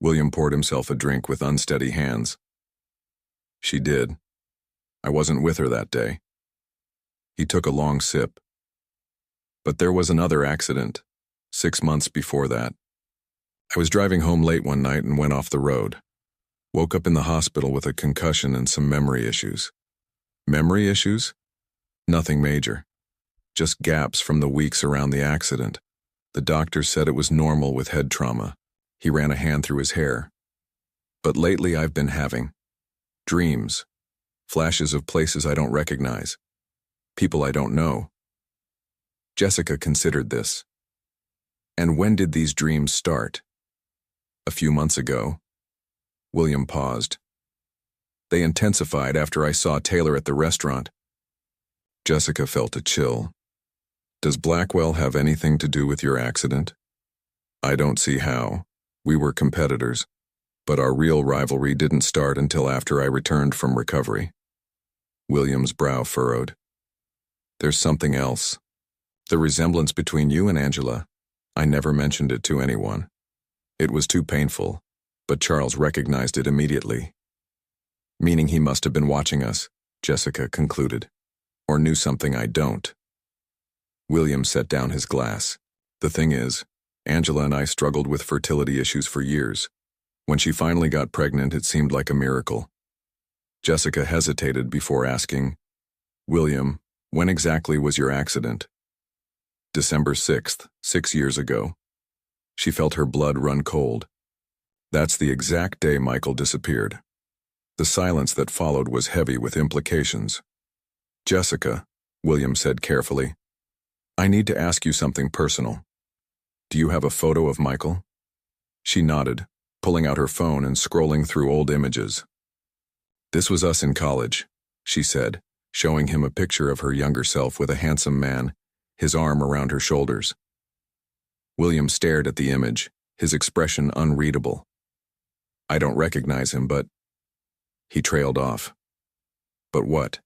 S1: William poured himself a drink with unsteady hands. She did. I wasn't with her that day. He took a long sip. But there was another accident, 6 months before that. I was driving home late one night and went off the road. Woke up in the hospital with a concussion and some memory issues. Memory issues? Nothing major. Just gaps from the weeks around the accident. The doctor said it was normal with head trauma. He ran a hand through his hair. But lately I've been having dreams, flashes of places I don't recognize, people I don't know. Jessica considered this. And when did these dreams start? A few months ago. William paused. They intensified after I saw Taylor at the restaurant. Jessica felt a chill. Does Blackwell have anything to do with your accident? I don't see how. We were competitors, but our real rivalry didn't start until after I returned from recovery. William's brow furrowed. There's something else. The resemblance between you and Angela. I never mentioned it to anyone. It was too painful, but Charles recognized it immediately. Meaning he must have been watching us, Jessica concluded, or knew something I don't. William set down his glass. The thing is, Angela and I struggled with fertility issues for years. When she finally got pregnant, it seemed like a miracle. Jessica hesitated before asking, William, when exactly was your accident? December 6th, 6 years ago. She felt her blood run cold. That's the exact day Michael disappeared. The silence that followed was heavy with implications. Jessica, William said carefully, I need to ask you something personal. Do you have a photo of Michael? She nodded, pulling out her phone and scrolling through old images. This was us in college, she said, showing him a picture of her younger self with a handsome man, his arm around her shoulders. William stared at the image, his expression unreadable. I don't recognize him, but... He trailed off. But what?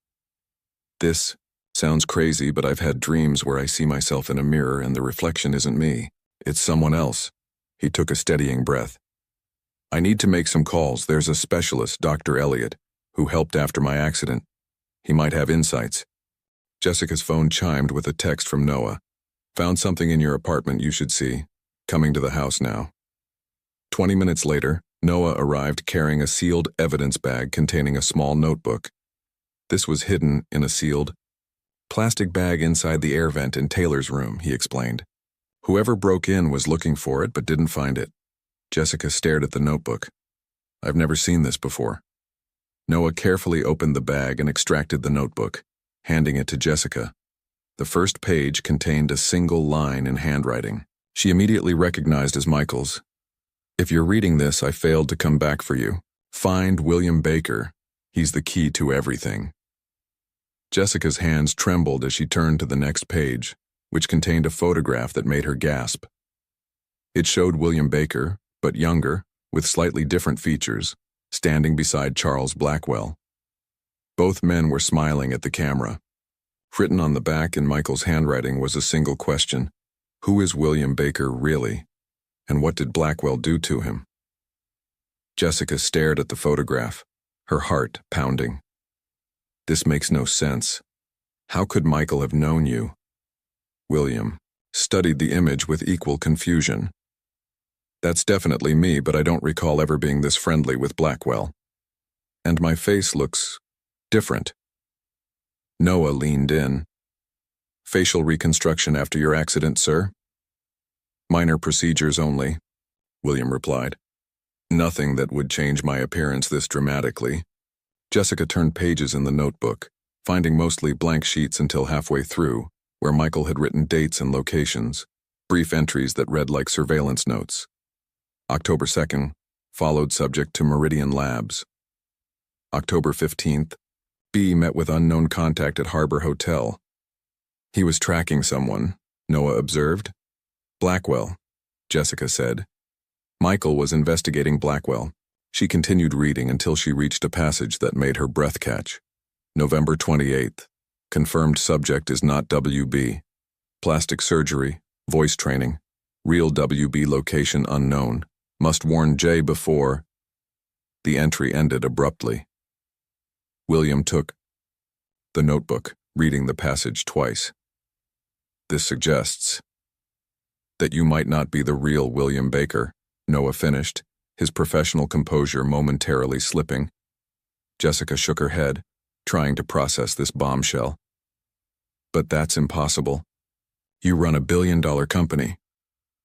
S1: This sounds crazy, but I've had dreams where I see myself in a mirror and the reflection isn't me. It's someone else. He took a steadying breath. I need to make some calls. There's a specialist, Dr. Elliot, who helped after my accident. He might have insights. Jessica's phone chimed with a text from Noah. Found something in your apartment you should see. Coming to the house now. 20 minutes later, Noah arrived carrying a sealed evidence bag containing a small notebook. This was hidden in a sealed plastic bag inside the air vent in Taylor's room, he explained. Whoever broke in was looking for it but didn't find it. Jessica stared at the notebook. I've never seen this before. Noah carefully opened the bag and extracted the notebook, handing it to Jessica. The first page contained a single line in handwriting. She immediately recognized as Michael's. If you're reading this, I failed to come back for you. Find William Baker. He's the key to everything. Jessica's hands trembled as she turned to the next page, which contained a photograph that made her gasp. It showed William Baker, but younger, with slightly different features, standing beside Charles Blackwell. Both men were smiling at the camera. Written on the back in Michael's handwriting was a single question. Who is William Baker really? And what did Blackwell do to him? Jessica stared at the photograph, her heart pounding. This makes no sense. How could Michael have known you? William studied the image with equal confusion. That's definitely me, but I don't recall ever being this friendly with Blackwell. And my face looks different. Noah leaned in. Facial reconstruction after your accident, sir? Minor procedures only, William replied. Nothing that would change my appearance this dramatically. Jessica turned pages in the notebook, finding mostly blank sheets until halfway through, where Michael had written dates and locations, brief entries that read like surveillance notes. October 2nd, followed subject to Meridian Labs. October 15th, B met with unknown contact at Harbor Hotel. He was tracking someone, Noah observed. Blackwell, Jessica said. Michael was investigating Blackwell. She continued reading until she reached a passage that made her breath catch. November 28th. Confirmed subject is not WB. Plastic surgery, voice training. Real WB location unknown. Must warn J before. The entry ended abruptly. William took the notebook, reading the passage twice. This suggests that you might not be the real William Baker, Noah finished, his professional composure momentarily slipping. Jessica shook her head, trying to process this bombshell. But that's impossible. You run a billion-dollar company.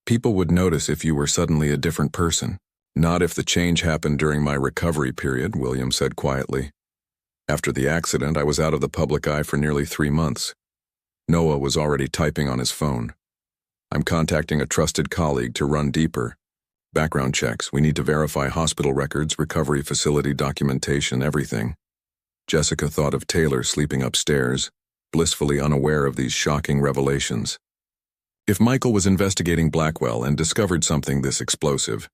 S1: People would notice if you were suddenly a different person. Not if the change happened during my recovery period, William said quietly. After the accident, I was out of the public eye for nearly 3 months. Noah was already typing on his phone. I'm contacting a trusted colleague to run deeper. Background checks, we need to verify hospital records, recovery facility documentation, everything. Jessica thought of Taylor sleeping upstairs, blissfully unaware of these shocking revelations. If Michael was investigating Blackwell and discovered something this explosive,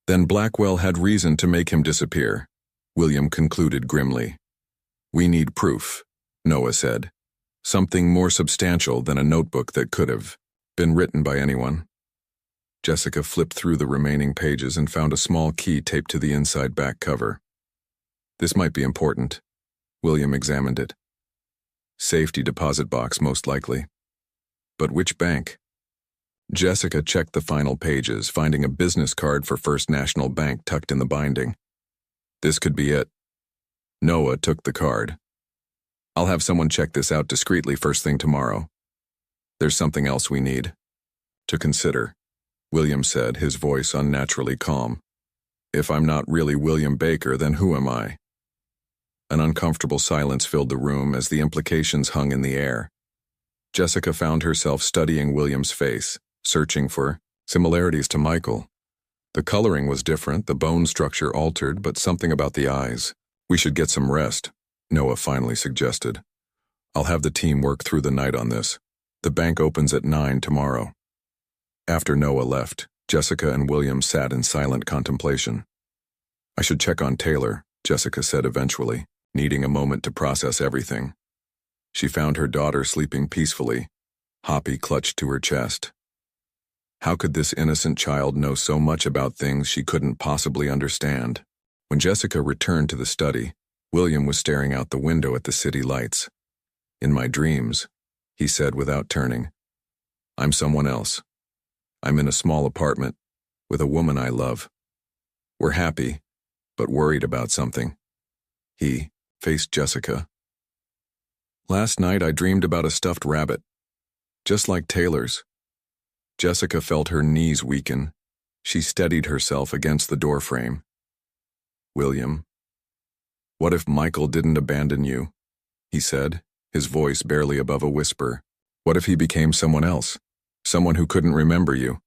S1: then Blackwell had reason to make him disappear, William concluded grimly. We need proof, Noah said. Something more substantial than a notebook that could have been written by anyone. Jessica flipped through the remaining pages and found a small key taped to the inside back cover. This might be important. William examined it. Safety deposit box, most likely. But which bank? Jessica checked the final pages, finding a business card for First National Bank tucked in the binding. This could be it. Noah took the card. I'll have someone check this out discreetly first thing tomorrow. There's something else we need to consider, William said, his voice unnaturally calm. If I'm not really William Baker, then who am I? An uncomfortable silence filled the room as the implications hung in the air. Jessica found herself studying William's face, searching for similarities to Michael. The coloring was different, the bone structure altered, but something about the eyes. We should get some rest, Noah finally suggested. I'll have the team work through the night on this. The bank opens at 9 tomorrow. After Noah left, Jessica and William sat in silent contemplation. I should check on Taylor, Jessica said eventually, needing a moment to process everything. She found her daughter sleeping peacefully, Hoppy clutched to her chest. How could this innocent child know so much about things she couldn't possibly understand? When Jessica returned to the study, William was staring out the window at the city lights. "In my dreams," he said without turning, "I'm someone else. I'm in a small apartment with a woman I love. We're happy, but worried about something." He faced Jessica. "Last night I dreamed about a stuffed rabbit, just like Taylor's." Jessica felt her knees weaken. She steadied herself against the doorframe. "William, what if Michael didn't abandon you?" he said, his voice barely above a whisper. "What if he became someone else, someone who couldn't remember you?"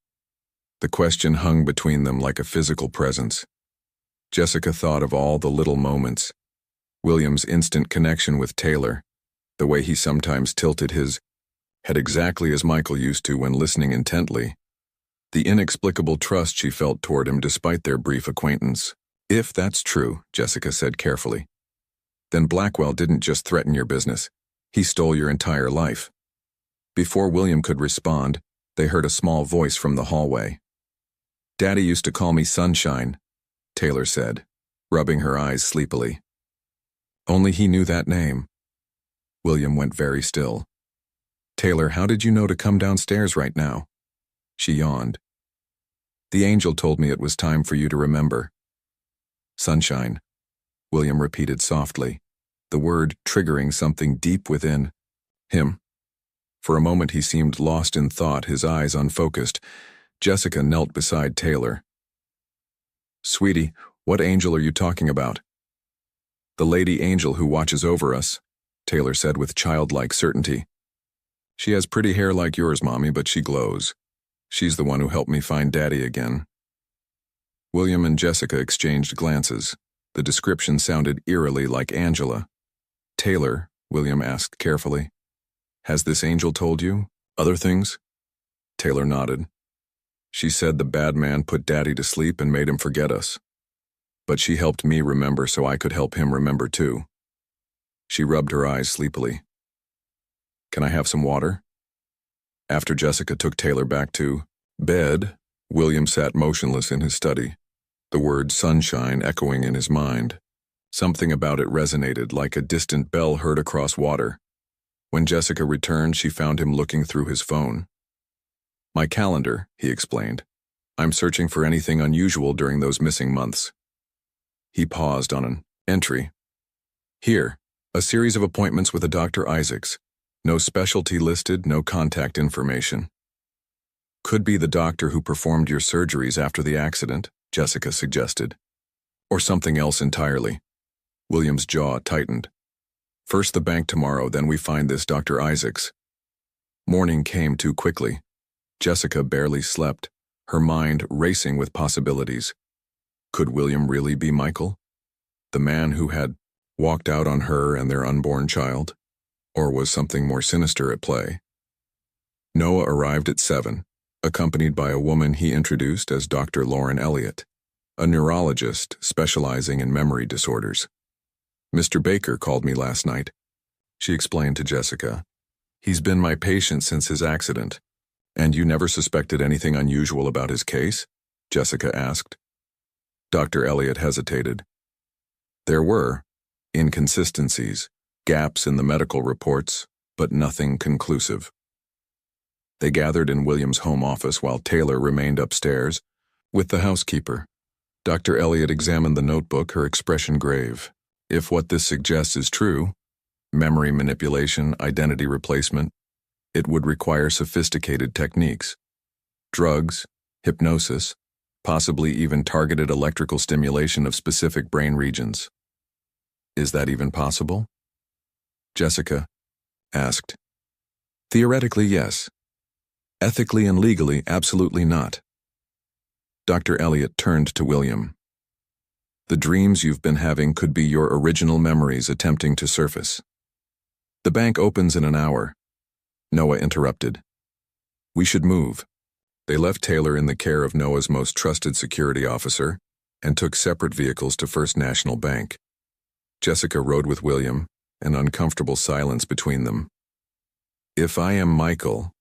S1: The question hung between them like a physical presence. Jessica thought of all the little moments. William's instant connection with Taylor, the way he sometimes tilted his head exactly as Michael used to when listening intently, the inexplicable trust she felt toward him despite their brief acquaintance. "If that's true," Jessica said carefully, "then Blackwell didn't just threaten your business. He stole your entire life." Before William could respond, they heard a small voice from the hallway. "Daddy used to call me Sunshine," Taylor said, rubbing her eyes sleepily. Only he knew that name. William went very still. "Taylor, how did you know to come downstairs right now?" She yawned. "The angel told me it was time for you to remember." "Sunshine," William repeated softly, the word triggering something deep within him. For a moment he seemed lost in thought, his eyes unfocused. Jessica knelt beside Taylor. "Sweetie, what angel are you talking about?" "The lady angel who watches over us," Taylor said with childlike certainty. "She has pretty hair like yours, Mommy, but she glows. She's the one who helped me find Daddy again." William and Jessica exchanged glances. The description sounded eerily like Angela. "Taylor," William asked carefully, "has this angel told you other things?" Taylor nodded. "She said the bad man put Daddy to sleep and made him forget us. But she helped me remember so I could help him remember too." She rubbed her eyes sleepily. "Can I have some water?" After Jessica took Taylor back to bed, William sat motionless in his study, the word sunshine echoing in his mind. Something about it resonated like a distant bell heard across water. When Jessica returned, she found him looking through his phone. "My calendar," he explained. "I'm searching for anything unusual during those missing months." He paused on an entry. "Here, a series of appointments with a Dr. Isaacs. No specialty listed, no contact information." "Could be the doctor who performed your surgeries after the accident," Jessica suggested. "Or something else entirely." William's jaw tightened. "First the bank tomorrow, then we find this Dr. Isaacs." Morning came too quickly. Jessica barely slept, her mind racing with possibilities. Could William really be Michael? The man who had walked out on her and their unborn child? Or was something more sinister at play? Noah arrived at 7, accompanied by a woman he introduced as Dr. Lauren Elliott, a neurologist specializing in memory disorders. "Mr. Baker called me last night," she explained to Jessica. "He's been my patient since his accident." "And you never suspected anything unusual about his case?" Jessica asked. Dr. Elliott hesitated. "There were inconsistencies, gaps in the medical reports, but nothing conclusive." They gathered in William's home office while Taylor remained upstairs with the housekeeper. Dr. Elliott examined the notebook, her expression grave. If what this suggests is true, memory manipulation, identity replacement, it would require sophisticated techniques. Drugs, hypnosis, possibly even targeted electrical stimulation of specific brain regions. Is that even possible? Jessica asked. Theoretically, yes. Ethically and legally, absolutely not. Dr. Elliott turned to William. The dreams you've been having could be your original memories attempting to surface. The bank opens in an hour. Noah interrupted. We should move. They left Taylor in the care of Noah's most trusted security officer, and took separate vehicles to First National Bank. Jessica rode with William, an uncomfortable silence between them. "If I am Michael,"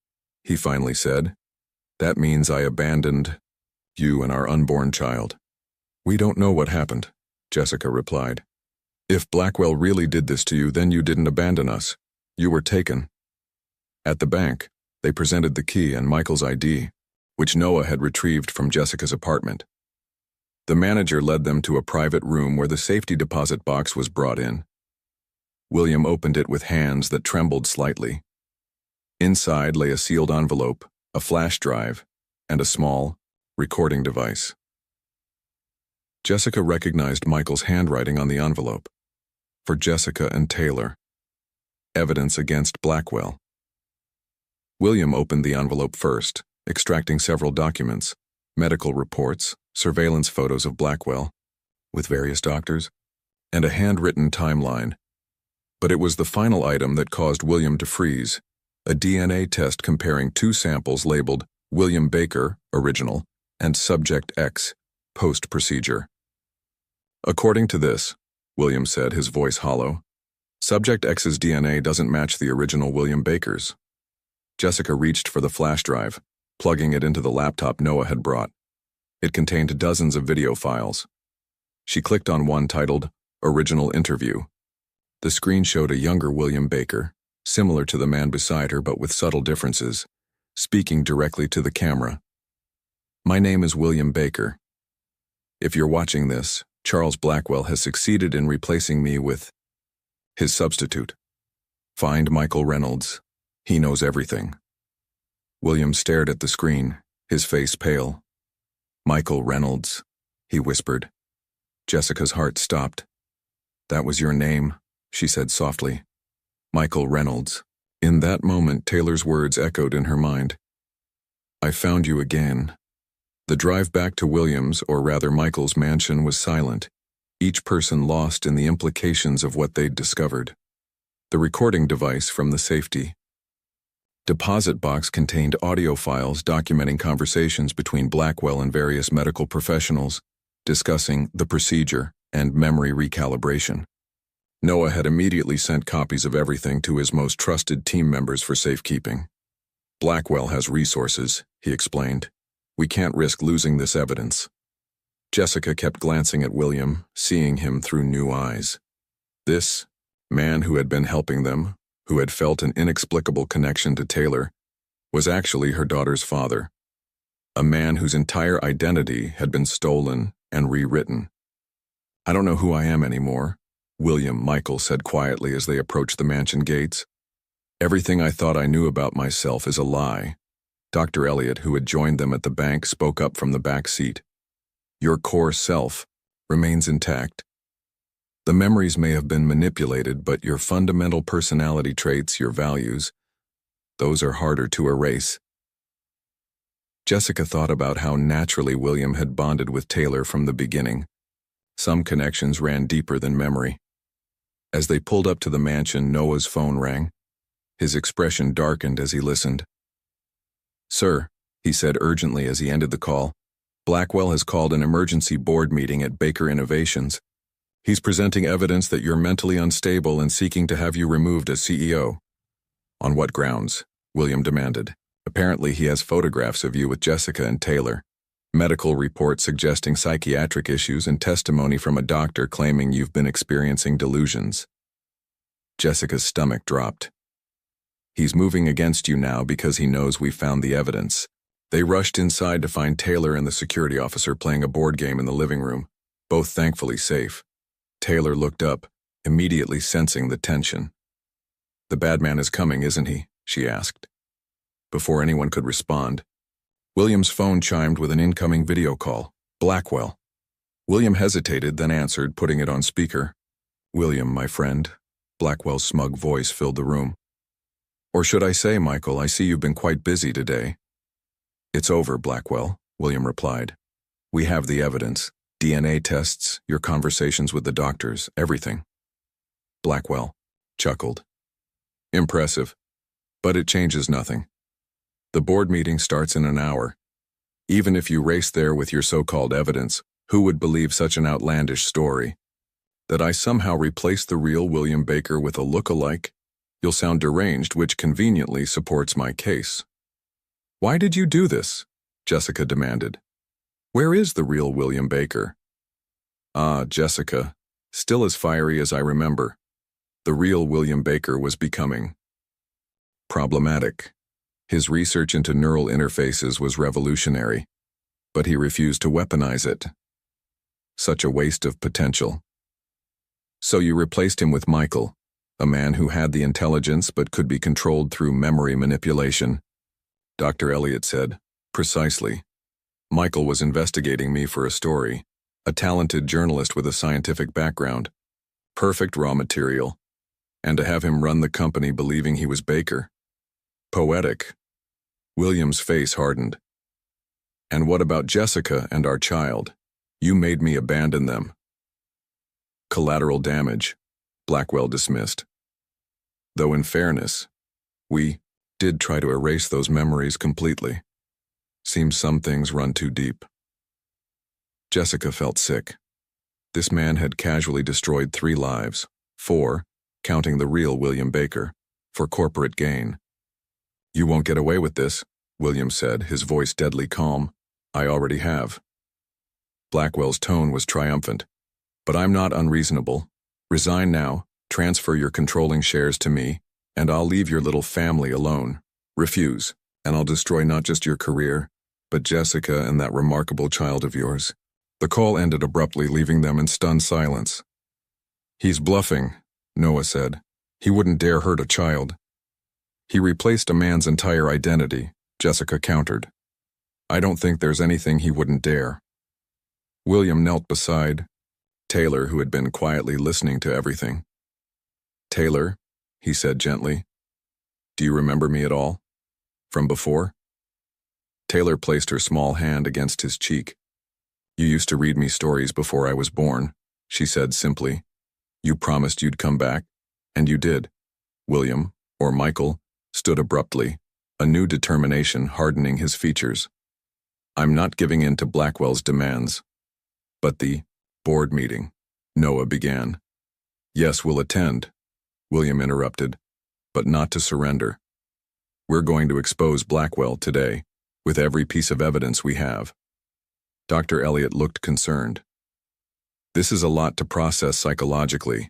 S1: he finally said, "that means I abandoned you and our unborn child." "We don't know what happened," Jessica replied. "If Blackwell really did this to you, then you didn't abandon us. You were taken." At the bank, they presented the key and Michael's ID, which Noah had retrieved from Jessica's apartment. The manager led them to a private room where the safety deposit box was brought in. William opened it with hands that trembled slightly. Inside lay a sealed envelope, a flash drive, and a small recording device. Jessica recognized Michael's handwriting on the envelope. For Jessica and Taylor. Evidence against Blackwell. William opened the envelope first, extracting several documents, medical reports, surveillance photos of Blackwell, with various doctors, and a handwritten timeline. But it was the final item that caused William to freeze, a DNA test comparing two samples labeled William Baker, original, and Subject X, post-procedure. "According to this," William said, his voice hollow, "Subject X's DNA doesn't match the original William Baker's." Jessica reached for the flash drive, plugging it into the laptop Noah had brought. It contained dozens of video files. She clicked on one titled Original Interview. The screen showed a younger William Baker, similar to the man beside her but with subtle differences, speaking directly to the camera. "My name is William Baker. If you're watching this, Charles Blackwell has succeeded in replacing me with his substitute. Find Michael Reynolds. He knows everything." William stared at the screen, his face pale. "Michael Reynolds," he whispered. Jessica's heart stopped. "That was your name," she said softly. "Michael Reynolds." In that moment, Taylor's words echoed in her mind. "I found you again." The drive back to William's, or rather Michael's mansion, was silent, each person lost in the implications of what they'd discovered. The recording device from the safety deposit box contained audio files documenting conversations between Blackwell and various medical professionals, discussing the procedure and memory recalibration. Noah had immediately sent copies of everything to his most trusted team members for safekeeping. "Blackwell has resources," he explained. "We can't risk losing this evidence." Jessica kept glancing at William, seeing him through new eyes. This man who had been helping them, who had felt an inexplicable connection to Taylor, was actually her daughter's father. A man whose entire identity had been stolen and rewritten. "I don't know who I am anymore," Michael said quietly as they approached the mansion gates. "Everything I thought I knew about myself is a lie." Dr. Elliot, who had joined them at the bank, spoke up from the back seat. "Your core self remains intact. The memories may have been manipulated, but your fundamental personality traits, your values, those are harder to erase." Jessica thought about how naturally William had bonded with Taylor from the beginning. Some connections ran deeper than memory. As they pulled up to the mansion, Noah's phone rang. His expression darkened as he listened. "Sir," he said urgently as he ended the call, "Blackwell has called an emergency board meeting at Baker Innovations. He's presenting evidence that you're mentally unstable and seeking to have you removed as CEO." "On what grounds?" William demanded. "Apparently he has photographs of you with Jessica and Taylor, medical reports suggesting psychiatric issues, and testimony from a doctor claiming you've been experiencing delusions." Jessica's stomach dropped. "He's moving against you now because he knows we found the evidence." They rushed inside to find Taylor and the security officer playing a board game in the living room, both thankfully safe. Taylor looked up, immediately sensing the tension. "The bad man is coming, isn't he?" she asked. Before anyone could respond, William's phone chimed with an incoming video call. Blackwell. William hesitated, then answered, putting it on speaker. "William, my friend." Blackwell's smug voice filled the room. "Or should I say, Michael, I see you've been quite busy today." "It's over, Blackwell," William replied. "We have the evidence. DNA tests, your conversations with the doctors, everything." Blackwell chuckled. "Impressive. But it changes nothing. The board meeting starts in an hour. Even if you race there with your so-called evidence, Who would believe such an outlandish story? That I somehow replaced the real William Baker with a look-alike? You'll sound deranged, which conveniently supports my case. Why did you do this? Jessica demanded. Where is the real William Baker? Ah, Jessica, still as fiery as I remember. The real William Baker was becoming problematic. His research into neural interfaces was revolutionary, but he refused to weaponize it. Such a waste of potential. So you replaced him with Michael, a man who had the intelligence but could be controlled through memory manipulation. Dr. Elliot said, precisely. Michael was investigating me for a story, a talented journalist with a scientific background, perfect raw material, and to have him run the company believing he was Baker. Poetic. William's face hardened. And what about Jessica and our child? You made me abandon them. Collateral damage, Blackwell dismissed. Though in fairness, we did try to erase those memories completely. Seems some things run too deep. Jessica felt sick. This man had casually destroyed 3 lives, 4, counting the real William Baker, for corporate gain. You won't get away with this, William said, his voice deadly calm. I already have. Blackwell's tone was triumphant. But I'm not unreasonable. Resign now, transfer your controlling shares to me, and I'll leave your little family alone. Refuse, and I'll destroy not just your career, but Jessica and that remarkable child of yours. The call ended abruptly, leaving them in stunned silence. He's bluffing, Noah said. He wouldn't dare hurt a child. He replaced a man's entire identity, Jessica countered. I don't think there's anything he wouldn't dare. William knelt beside Taylor, who had been quietly listening to everything. Taylor, he said gently, do you remember me at all? From before? Taylor placed her small hand against his cheek. You used to read me stories before I was born, she said simply. You promised you'd come back, and you did. William, or Michael, stood abruptly, a new determination hardening his features. I'm not giving in to Blackwell's demands. But the board meeting, Noah began. Yes, we'll attend, William interrupted, but not to surrender. We're going to expose Blackwell today, with every piece of evidence we have. Dr. Elliot looked concerned. This is a lot to process psychologically.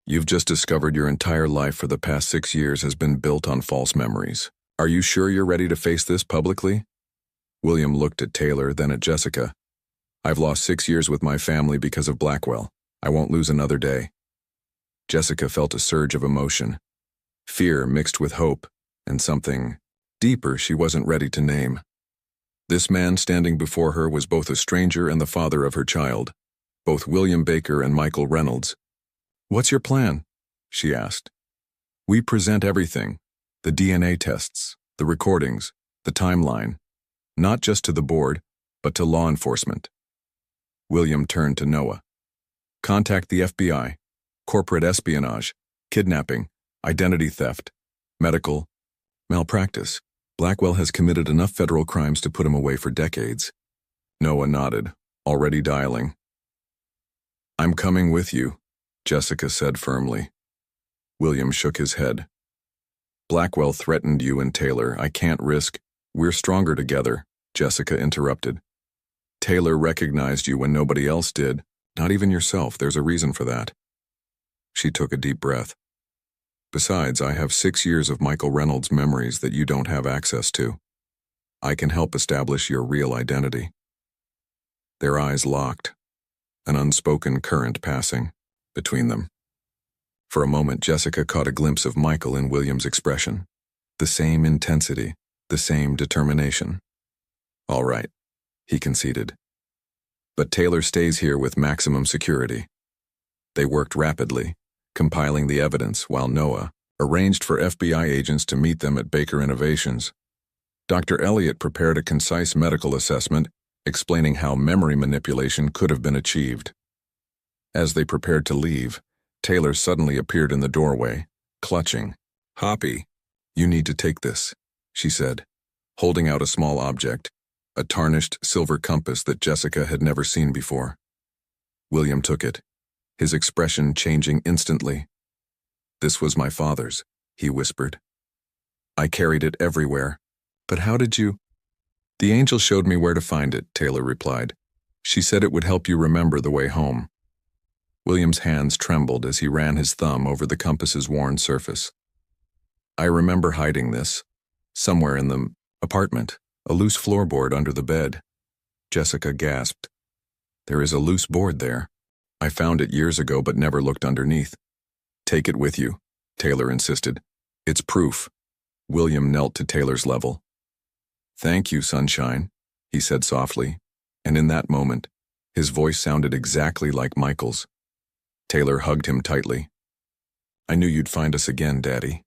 S1: You've just discovered your entire life for the past 6 years has been built on false memories. Are you sure you're ready to face this publicly? William looked at Taylor, then at Jessica. I've lost 6 years with my family because of Blackwell. I won't lose another day. Jessica felt a surge of emotion. Fear mixed with hope, and something deeper she wasn't ready to name. This man standing before her was both a stranger and the father of her child, both William Baker and Michael Reynolds. What's your plan? She asked. We present everything, the DNA tests, the recordings, the timeline, not just to the board, but to law enforcement. William turned to Noah. Contact the FBI, corporate espionage, kidnapping, identity theft, medical malpractice. Blackwell has committed enough federal crimes to put him away for decades. Noah nodded, already dialing. I'm coming with you, Jessica said firmly. William shook his head. Blackwell threatened you and Taylor. I can't risk. We're stronger together, Jessica interrupted. Taylor recognized you when nobody else did, not even yourself. There's a reason for that. She took a deep breath. Besides, I have 6 years of Michael Reynolds' memories that you don't have access to. I can help establish your real identity. Their eyes locked, an unspoken current passing between them. For a moment, Jessica caught a glimpse of Michael in William's expression. The same intensity, the same determination. All right, he conceded. But Taylor stays here with maximum security. They worked rapidly, compiling the evidence while Noah arranged for FBI agents to meet them at Baker Innovations. Dr. Elliot prepared a concise medical assessment explaining how memory manipulation could have been achieved. As they prepared to leave, Taylor suddenly appeared in the doorway, clutching. Hoppy, you need to take this, she said, holding out a small object. a tarnished silver compass that Jessica had never seen before. William took it, his expression changing instantly. "This was my father's," he whispered. "I carried it everywhere. But how did you—" "The angel showed me where to find it," Taylor replied. "She said it would help you remember the way home." William's hands trembled as he ran his thumb over the compass's worn surface. "I remember hiding this, somewhere in the apartment, a loose floorboard under the bed." Jessica gasped. "There is a loose board there. I found it years ago but never looked underneath." "Take it with you," Taylor insisted. "It's proof." William knelt to Taylor's level. "Thank you, sunshine," he said softly, and in that moment, his voice sounded exactly like Michael's. Taylor hugged him tightly. "I knew you'd find us again, Daddy."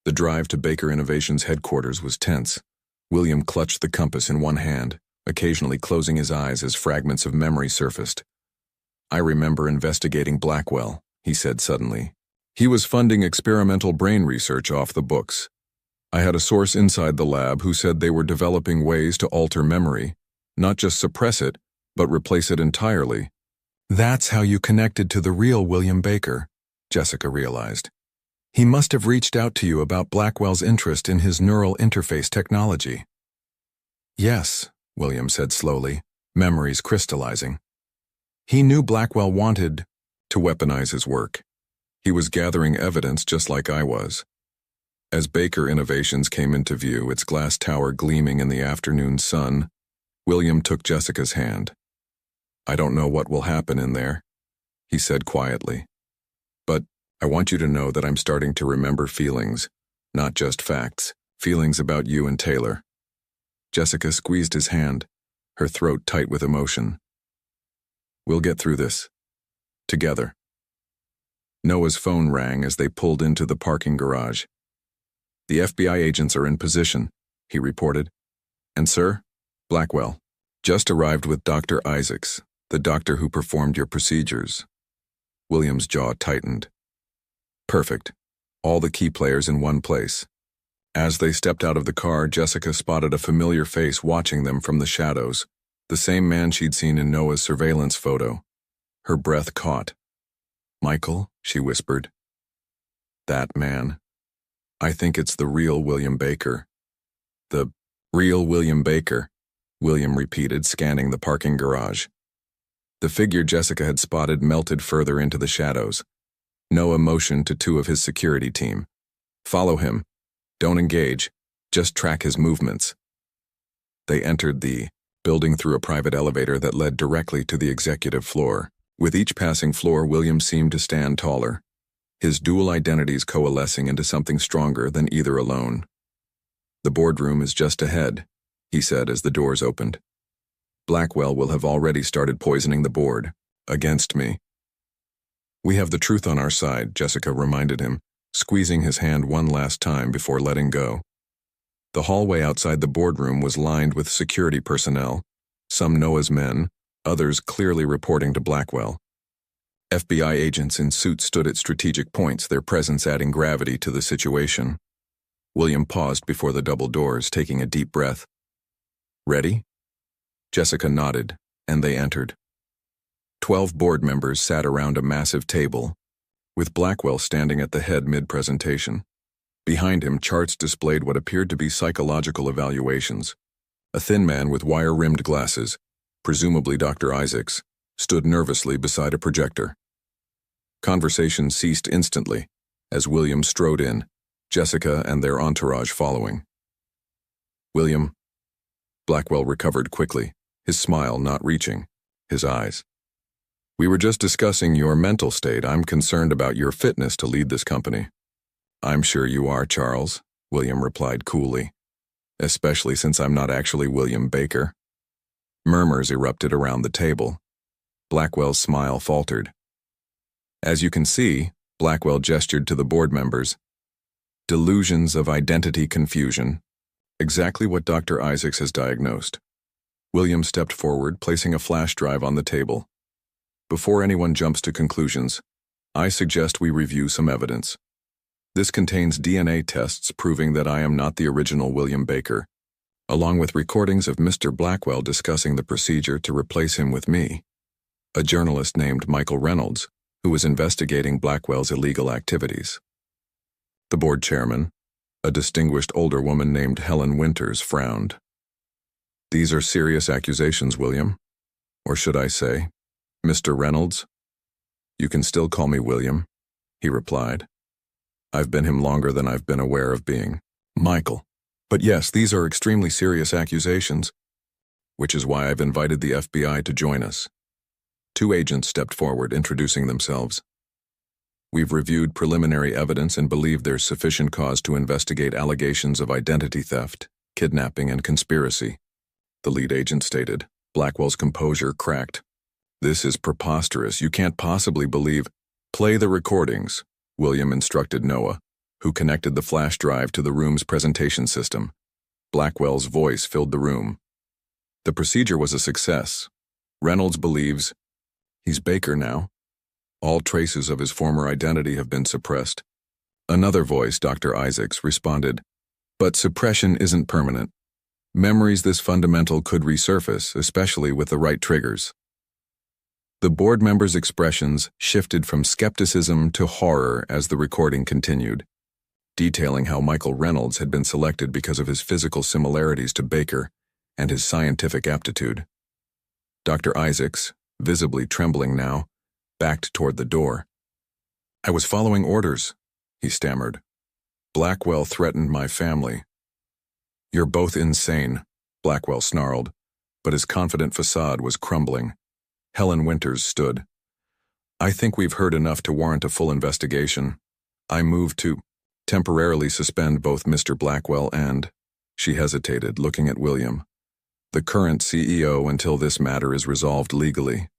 S1: The drive to Baker Innovations headquarters was tense. William clutched the compass in one hand, occasionally closing his eyes as fragments of memory surfaced. "I remember investigating Blackwell," he said suddenly. "He was funding experimental brain research off the books. I had a source inside the lab who said they were developing ways to alter memory, not just suppress it, but replace it entirely." "That's how you connected to the real William Baker," Jessica realized. "He must have reached out to you about Blackwell's interest in his neural interface technology." "Yes," William said slowly, memories crystallizing. "He knew Blackwell wanted to weaponize his work. He was gathering evidence just like I was." As Baker Innovations came into view, its glass tower gleaming in the afternoon sun, William took Jessica's hand. "I don't know what will happen in there," he said quietly. "But I want you to know that I'm starting to remember feelings, not just facts, feelings about you and Taylor." Jessica squeezed his hand, her throat tight with emotion. "We'll get through this. Together." Noah's phone rang as they pulled into the parking garage. "The FBI agents are in position," he reported. "And sir, Blackwell just arrived with Dr. Isaacs, the doctor who performed your procedures." William's jaw tightened. "Perfect. All the key players in one place." As they stepped out of the car, Jessica spotted a familiar face watching them from the shadows, the same man she'd seen in Noah's surveillance photo. Her breath caught. "Michael," she whispered. "That man. I think it's the real William Baker." "The real William Baker," William repeated, scanning the parking garage. The figure Jessica had spotted melted further into the shadows. Noah motioned to two of his security team. "Follow him. Don't engage. Just track his movements." They entered the building through a private elevator that led directly to the executive floor. With each passing floor, William seemed to stand taller, his dual identities coalescing into something stronger than either alone. "The boardroom is just ahead," he said as the doors opened. "Blackwell will have already started poisoning the board, against me." "We have the truth on our side," Jessica reminded him, squeezing his hand one last time before letting go. The hallway outside the boardroom was lined with security personnel, some Noah's men, others clearly reporting to Blackwell. FBI agents in suits stood at strategic points, their presence adding gravity to the situation. William paused before the double doors, taking a deep breath. "Ready?" Jessica nodded, and they entered. 12 board members sat around a massive table, with Blackwell standing at the head mid-presentation. Behind him, charts displayed what appeared to be psychological evaluations. A thin man with wire-rimmed glasses, presumably Dr. Isaacs, stood nervously beside a projector. Conversation ceased instantly as William strode in, Jessica and their entourage following. "William." Blackwell recovered quickly, his smile not reaching his eyes. "We were just discussing your mental state. I'm concerned about your fitness to lead this company." "I'm sure you are, Charles," William replied coolly. "Especially since I'm not actually William Baker." Murmurs erupted around the table. Blackwell's smile faltered. "As you can see," Blackwell gestured to the board members, "delusions of identity confusion. Exactly what Dr. Isaacs has diagnosed." William stepped forward, placing a flash drive on the table. "Before anyone jumps to conclusions, I suggest we review some evidence. This contains DNA tests proving that I am not the original William Baker. along with recordings of Mr. Blackwell discussing the procedure to replace him with me, a journalist named Michael Reynolds, who was investigating Blackwell's illegal activities. The board chairman, a distinguished older woman named Helen Winters, frowned. "These are serious accusations, William. Or should I say, Mr. Reynolds?" "You can still call me William," he replied. "I've been him longer than I've been aware of being Michael. But yes, these are extremely serious accusations, which is why I've invited the FBI to join us." Two agents stepped forward, introducing themselves. "We've reviewed preliminary evidence and believe there's sufficient cause to investigate allegations of identity theft, kidnapping, and conspiracy," the lead agent stated. Blackwell's composure cracked. "This is preposterous. You can't possibly believe—" "Play the recordings," William instructed Noah, who connected the flash drive to the room's presentation system. Blackwell's voice filled the room. "The procedure was a success. Reynolds believes he's Baker now. All traces of his former identity have been suppressed." Another voice, Dr. Isaacs, responded, "But suppression isn't permanent. Memories this fundamental could resurface, especially with the right triggers." The board members' expressions shifted from skepticism to horror as the recording continued, detailing how Michael Reynolds had been selected because of his physical similarities to Baker and his scientific aptitude. Dr. Isaacs, visibly trembling now, backed toward the door. "I was following orders," he stammered. "Blackwell threatened my family." "You're both insane," Blackwell snarled, but his confident facade was crumbling. Helen Winters stood. "I think we've heard enough to warrant a full investigation. I move to temporarily suspend both Mr. Blackwell and—" She hesitated, looking at William. "The current CEO until this matter is resolved legally."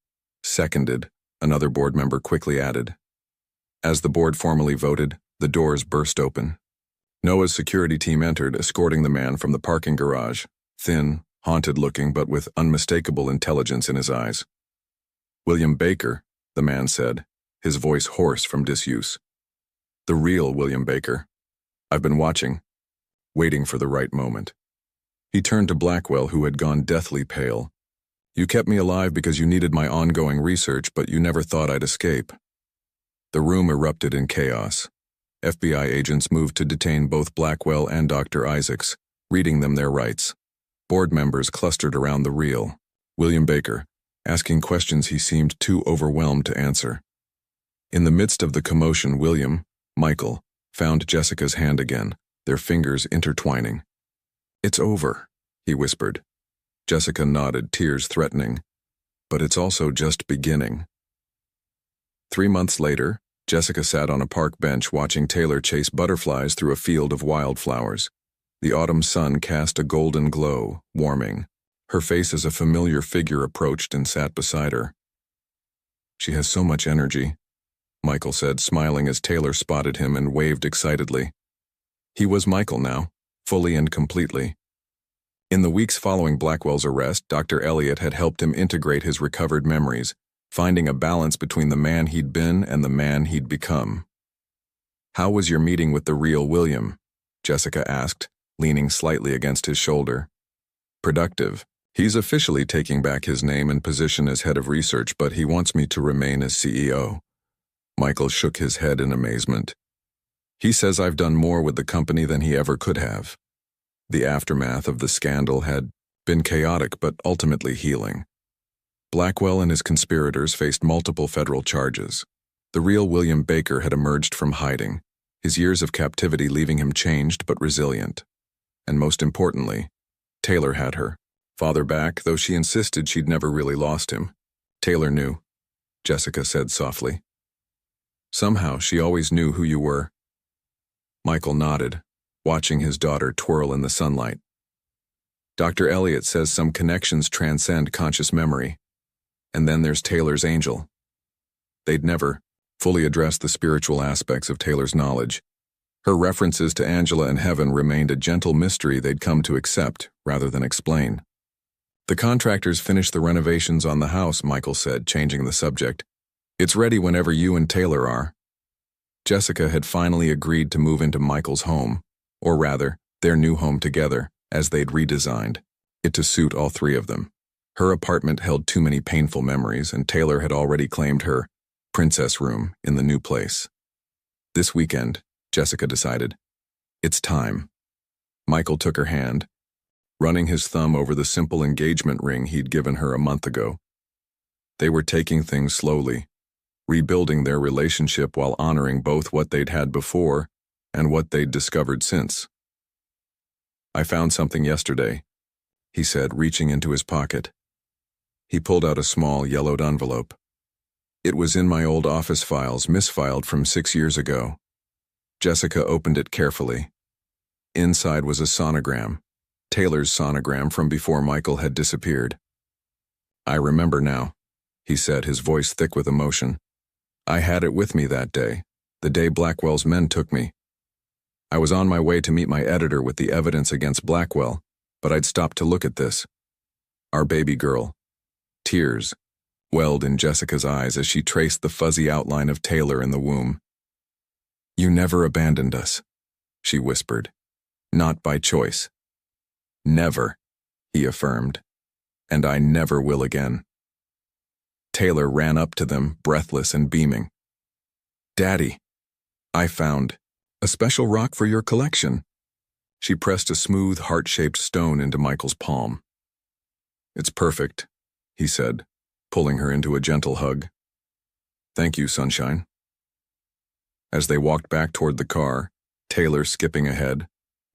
S1: "Seconded," another board member quickly added. As the board formally voted, the doors burst open. Noah's security team entered, escorting the man from the parking garage, thin, haunted-looking, but with unmistakable intelligence in his eyes. "William Baker," the man said, his voice hoarse from disuse. "The real William Baker. I've been watching, waiting for the right moment." He turned to Blackwell, who had gone deathly pale. "You kept me alive because you needed my ongoing research, but you never thought I'd escape." The room erupted in chaos. FBI agents moved to detain both Blackwell and Dr. Isaacs, reading them their rights. Board members clustered around the real William Baker, asking questions he seemed too overwhelmed to answer. In the midst of the commotion, Michael, found Jessica's hand again, their fingers intertwining. "It's over," he whispered. Jessica nodded, tears threatening. "But it's also just beginning." 3 months later, Jessica sat on a park bench watching Taylor chase butterflies through a field of wildflowers. The autumn sun cast a golden glow, warming. Her face as a familiar figure approached and sat beside her. "She has so much energy," Michael said, smiling as Taylor spotted him and waved excitedly. He was Michael now, fully and completely. In the weeks following Blackwell's arrest, Dr. Elliott had helped him integrate his recovered memories, finding a balance between the man he'd been and the man he'd become. "How was your meeting with the real William?" Jessica asked, leaning slightly against his shoulder. "Productive. He's officially taking back his name and position as head of research, but he wants me to remain as CEO." Michael shook his head in amazement. "He says I've done more with the company than he ever could have." The aftermath of the scandal had been chaotic but ultimately healing. Blackwell and his conspirators faced multiple federal charges. The real William Baker had emerged from hiding, his years of captivity leaving him changed but resilient. And most importantly, Taylor had her father back, though she insisted she'd never really lost him. "Taylor knew," Jessica said softly. "Somehow she always knew who you were." Michael nodded, watching his daughter twirl in the sunlight. "Dr. Elliott says some connections transcend conscious memory. And then there's Taylor's angel." They'd never fully addressed the spiritual aspects of Taylor's knowledge. Her references to Angela and heaven remained a gentle mystery they'd come to accept rather than explain. "The contractors finished the renovations on the house," Michael said, changing the subject. "It's ready whenever you and Taylor are." Jessica had finally agreed to move into Michael's home, or rather, their new home together. as they'd redesigned it to suit all three of them. Her apartment held too many painful memories, and Taylor had already claimed her princess room in the new place. This weekend, Jessica decided, it's time. Michael took her hand, running his thumb over the simple engagement ring he'd given her a month ago. They were taking things slowly, rebuilding their relationship while honoring both what they'd had before and what they'd discovered since. I found something yesterday, he said, reaching into his pocket. He pulled out a small, yellowed envelope. It was in my old office files, misfiled from 6 years ago. Jessica opened it carefully. Inside was a sonogram, Taylor's sonogram from before Michael had disappeared. I remember now, he said, his voice thick with emotion. I had it with me that day, the day Blackwell's men took me. I was on my way to meet my editor with the evidence against Blackwell, but I'd stopped to look at this. Our baby girl. Tears welled in Jessica's eyes as she traced the fuzzy outline of Taylor in the womb. You never abandoned us, she whispered. Not by choice. Never, he affirmed. And I never will again. Taylor ran up to them, breathless and beaming. Daddy, I found a special rock for your collection. She pressed a smooth, heart-shaped stone into Michael's palm. It's perfect, he said, pulling her into a gentle hug. Thank you, sunshine. As they walked back toward the car, Taylor skipping ahead,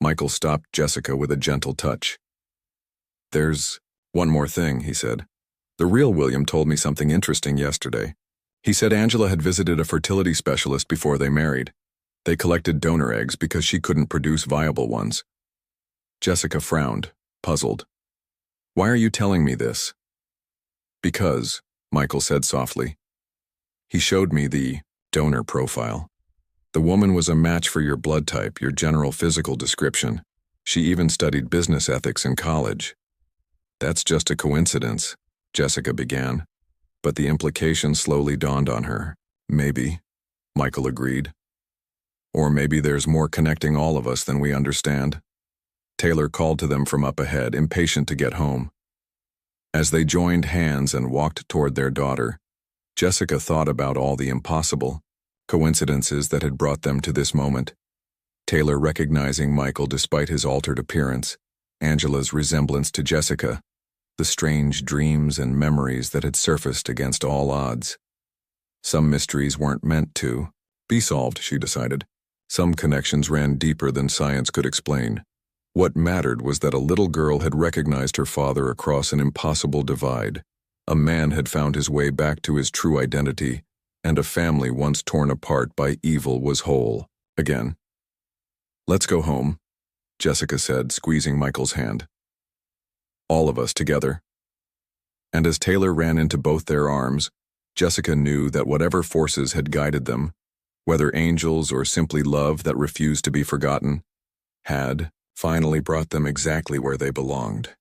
S1: Michael stopped Jessica with a gentle touch. There's one more thing, he said. The real William told me something interesting yesterday. He said Angela had visited a fertility specialist before they married. They collected donor eggs because she couldn't produce viable ones. Jessica frowned, puzzled. Why are you telling me this? Because, Michael said softly. He showed me the donor profile. The woman was a match for your blood type, your general physical description. She even studied business ethics in college. That's just a coincidence, Jessica began, but the implication slowly dawned on her. Maybe, Michael agreed. Or maybe there's more connecting all of us than we understand. Taylor called to them from up ahead, impatient to get home. As they joined hands and walked toward their daughter, Jessica thought about all the impossible coincidences that had brought them to this moment. Taylor recognizing Michael despite his altered appearance, Angela's resemblance to Jessica, the strange dreams and memories that had surfaced against all odds. Some mysteries weren't meant to be solved, she decided. Some connections ran deeper than science could explain. What mattered was that a little girl had recognized her father across an impossible divide. A man had found his way back to his true identity, and a family once torn apart by evil was whole again. Let's go home, Jessica said, squeezing Michael's hand. All of us together. And as Taylor ran into both their arms, Jessica knew that whatever forces had guided them, whether angels or simply love that refused to be forgotten, had finally brought them exactly where they belonged.